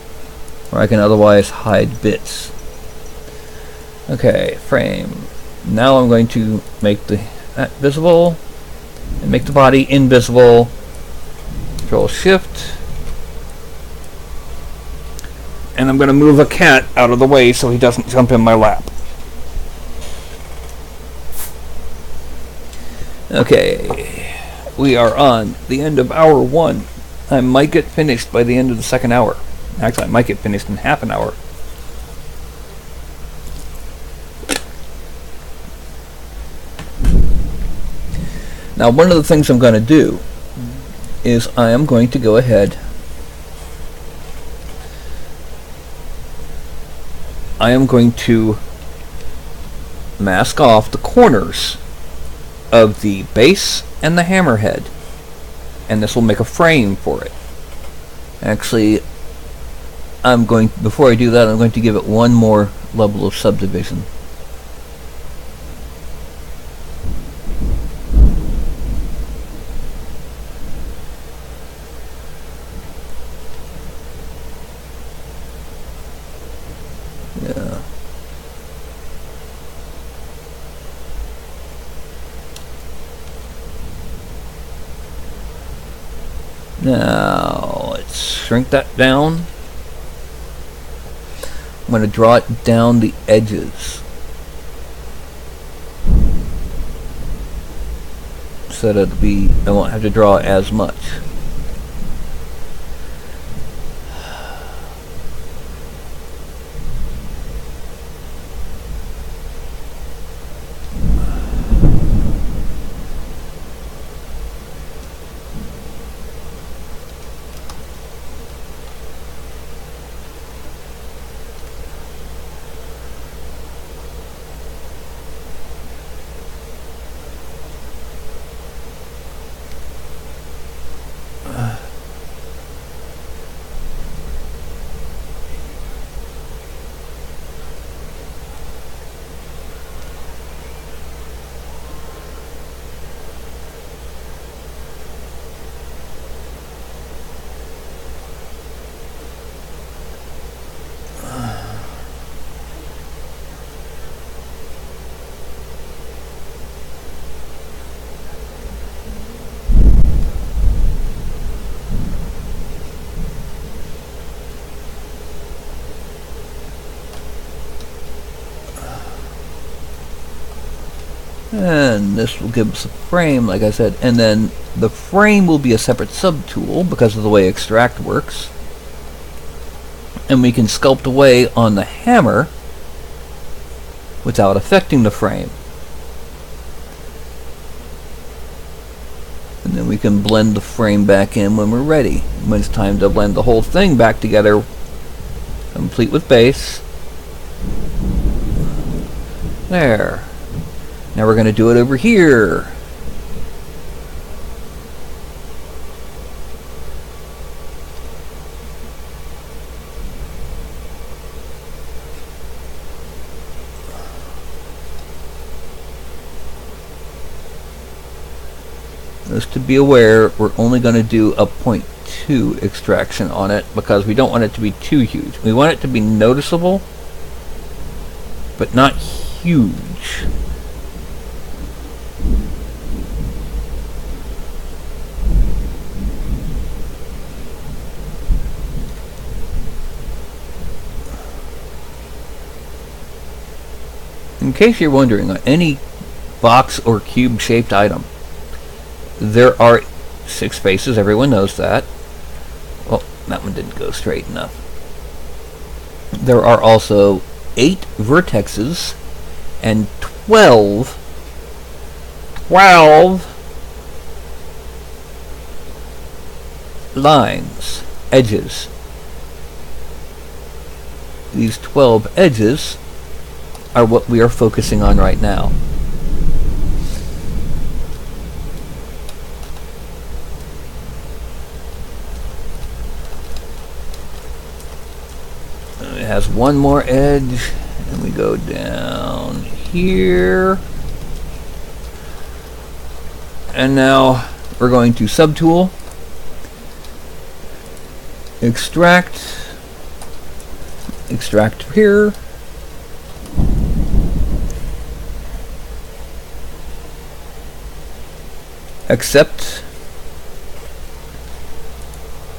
or I can otherwise hide bits. Okay, frame. Now I'm going to make that visible and make the body invisible. Control Shift. And I'm going to move a cat out of the way so he doesn't jump in my lap. Okay, we are on the end of hour 1. I might get finished by the end of the second hour. Actually, I might get finished in half an hour. Now, one of the things I'm going to do is I am going to go ahead. I am going to mask off the corners of the base and the hammerhead, and this will make a frame for it. Actually, before I do that, I'm going to give it one more level of subdivision. Yeah. Now, let's shrink that down. I'm going to draw it down the edges so that I won't have to draw as much. And this will give us a frame, like I said, and then the frame will be a separate subtool because of the way extract works. And we can sculpt away on the hammer without affecting the frame. And then we can blend the frame back in when we're ready. When it's time to blend the whole thing back together, complete with base. There. Now we're going to do it over here. Just to be aware, we're only going to do a 0.2 extraction on it because we don't want it to be too huge. We want it to be noticeable, but not huge. In case you're wondering, on any box or cube shaped item, there are 6 faces. Everyone knows that. Well, that one didn't go straight enough. There are also 8 vertexes and 12 lines, edges. These 12 edges are what we are focusing on right now. It has one more edge, and we go down here. And now we're going to subtool, extract here, accept,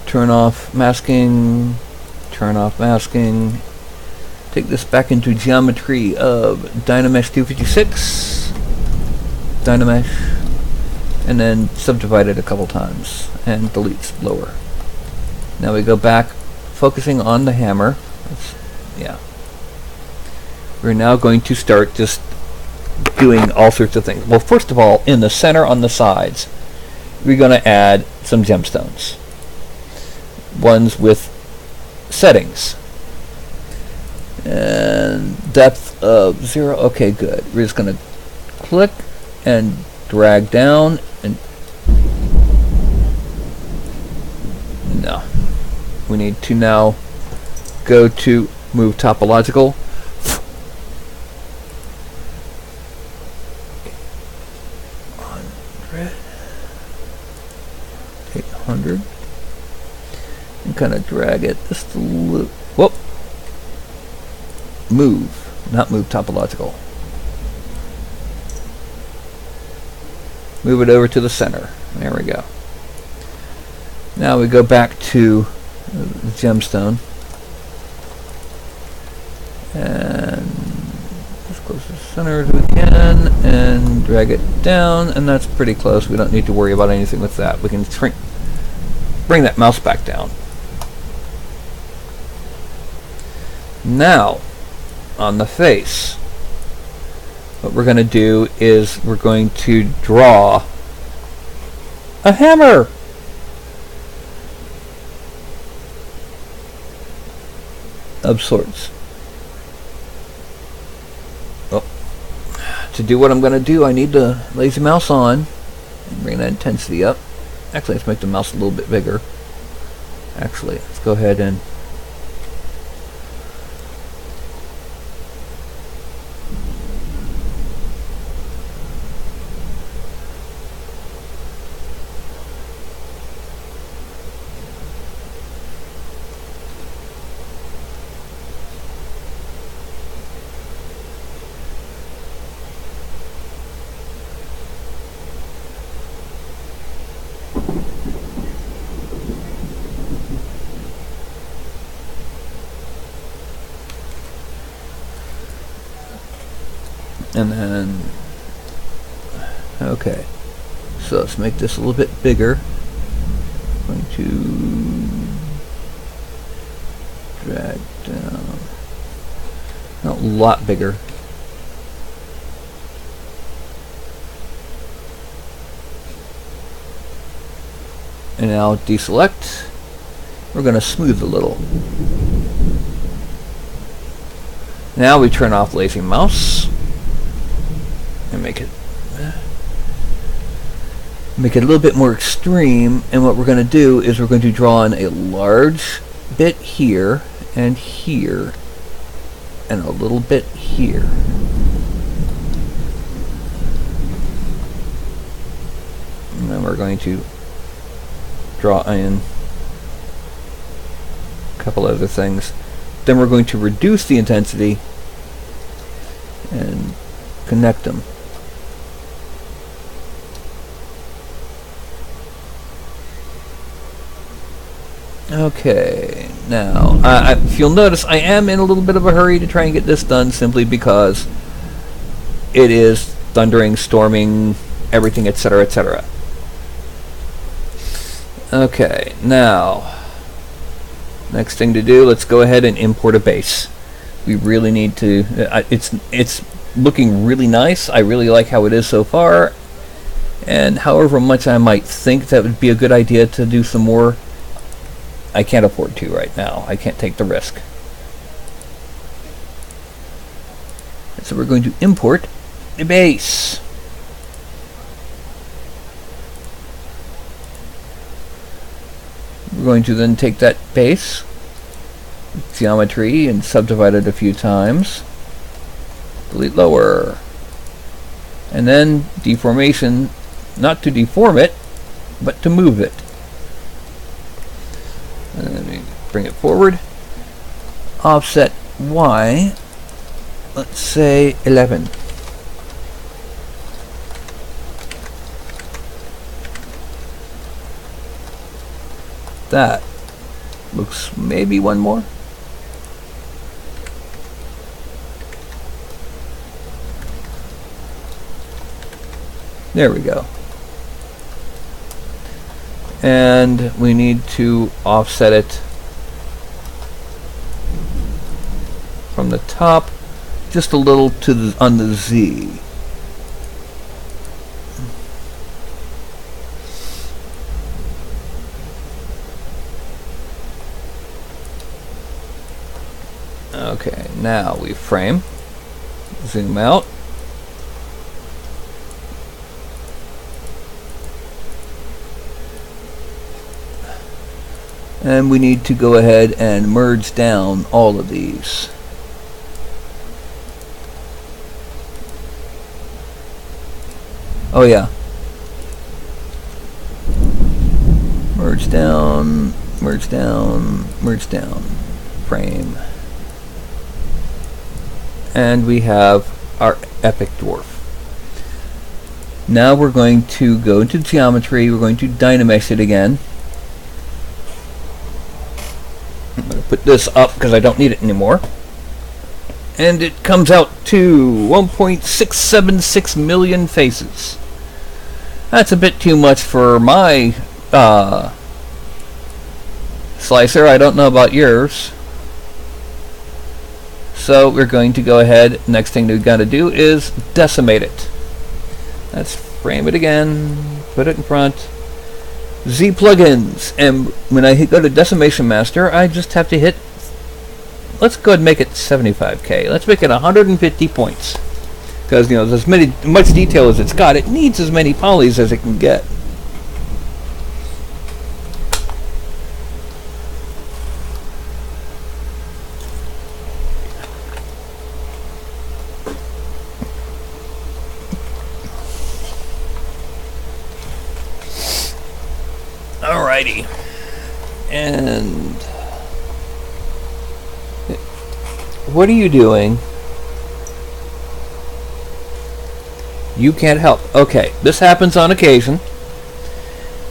turn off masking, take this back into geometry of Dynamesh 256, Dynamesh, and then subdivide it a couple times and delete Explorer. Now we go back, focusing on the hammer. We're now going to start just doing all sorts of things. Well, first of all, in the center on the sides, we're going to add some gemstones. Ones with settings. And depth of 0. Okay, good. We're just going to click and drag down and no. We need to now go to move topological. 800. And kind of drag it just a little. Whoop. Move, not move topological. Move it over to the center. There we go. Now we go back to the gemstone. And as close to the center as we can, and drag it down, and that's pretty close. We don't need to worry about anything with that. We can bring that mouse back down. Now, on the face, what we're going to do is we're going to draw a hammer. Of sorts. Oh. To do what I'm going to do, I need the lazy mouse on and bring that intensity up. Actually, let's make the mouse a little bit bigger. Actually, let's go ahead and then Okay, so let's make this a little bit bigger. I'm going to drag down. Not a lot bigger. And now deselect. We're going to smooth a little. Now we turn off lazy mouse and make it a little bit more extreme. And what we're going to do is we're going to draw in a large bit here and here and a little bit here. And then we're going to draw in a couple other things. Then we're going to reduce the intensity and connect them. Okay, now if you'll notice, I am in a little bit of a hurry to try and get this done, simply because it is thundering, storming, everything, etc., etc. Okay, now next thing to do, let's go ahead and import a base. We really need to. It's looking really nice. I really like how it is so far, and however much I might think that would be a good idea to do some more, I can't afford to right now. I can't take the risk. And so we're going to import the base. We're going to then take that base, geometry, and subdivide it a few times. Delete lower. And then deformation, not to deform it, but to move it. And then we bring it forward. Offset Y, let's say 11. That looks maybe one more. There we go. And we need to offset it from the top just a little to the, on the Z. Okay, now we frame, zoom out. And we need to go ahead and merge down all of these. Oh yeah. Merge down, merge down, merge down. Frame. And we have our epic dwarf. Now we're going to go into geometry. We're going to Dynamesh it again. I'm going to put this up because I don't need it anymore. And it comes out to 1.676 million faces. That's a bit too much for my slicer. I don't know about yours. So we're going to go ahead. Next thing we've got to do is decimate it. Let's frame it again. Put it in front. Z plugins, and when I go to Decimation Master, I just have to hit, let's go ahead and make it 75k. Let's make it 150 points, because you know, as much detail as it's got, it needs as many polys as it can get. Alrighty, and what are you doing? You can't help. Okay, this happens on occasion.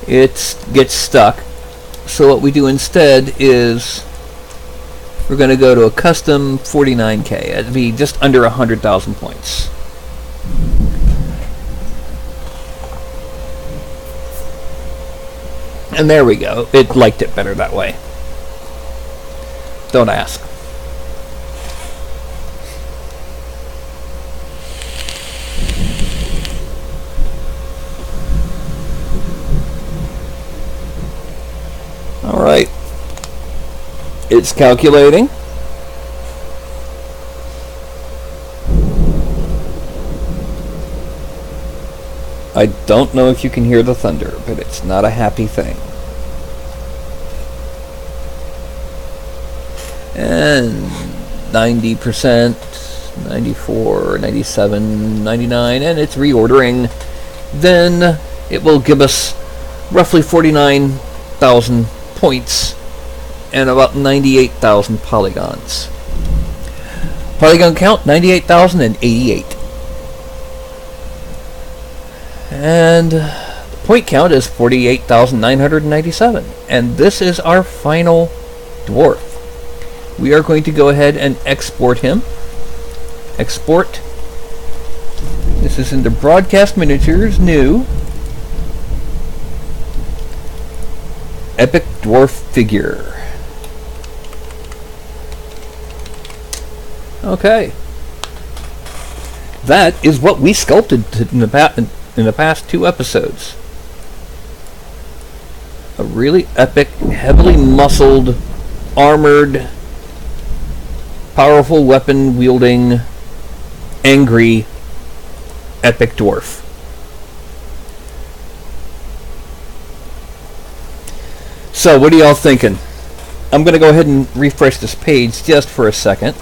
It gets stuck. So what we do instead is we're going to go to a custom 49k. That'd be just under 100,000 points. And there we go. It liked it better that way. Don't ask. All right. It's calculating. I don't know if you can hear the thunder, but it's not a happy thing. And 90%, 94, 97, 99, and it's reordering. Then it will give us roughly 49,000 points and about 98,000 polygons. Polygon count 98,088. And the point count is 48,997. And this is our final dwarf. We are going to go ahead and export him. Export. This is into Broadcast Miniatures, new. Epic Dwarf figure. Okay. That is what we sculpted in the past 2 episodes. A really epic, heavily muscled, armored, powerful weapon wielding, angry, epic dwarf. So, what are y'all thinking? I'm going to go ahead and refresh this page just for a second.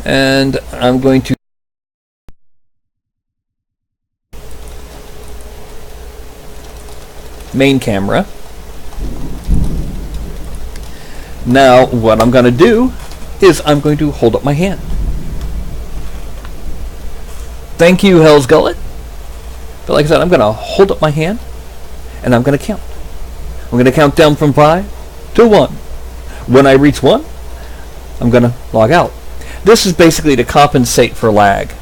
And I'm going to main camera. Now what I'm going to do is I'm going to hold up my hand. Thank you, Hell's Gullet. But like I said, I'm going to hold up my hand and I'm going to count. I'm going to count down from 5 to 1. When I reach 1, I'm going to log out. This is basically to compensate for lag.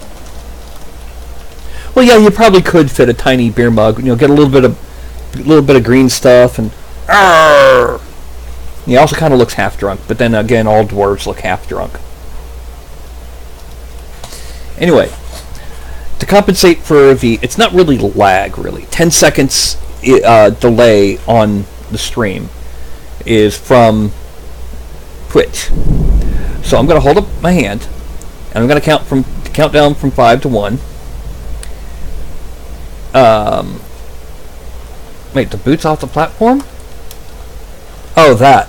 Well, yeah, you probably could fit a tiny beer mug, get a little bit of green stuff, and he also kind of looks half drunk. But then again, all dwarves look half drunk. Anyway, to compensate for it's not really lag, really. 10 seconds delay on the stream is from Twitch. So I'm going to hold up my hand, and I'm going to count down from 5 to 1. Wait, the boot's off the platform? Oh, that.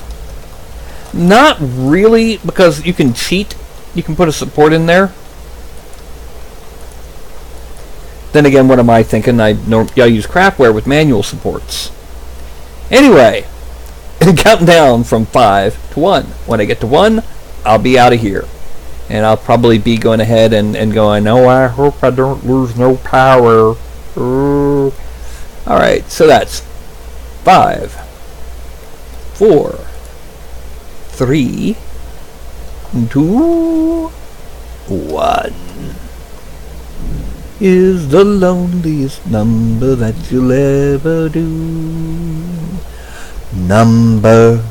Not really, because you can cheat. You can put a support in there. Then again, what am I thinking? I use Craftware with manual supports. Anyway, counting down from 5 to 1. When I get to 1, I'll be out of here. And I'll probably be going ahead and going, oh, I hope I don't lose no power. Alright, so that's 5, 4, 3, 2, 1. Is the loneliest number that you'll ever do. Number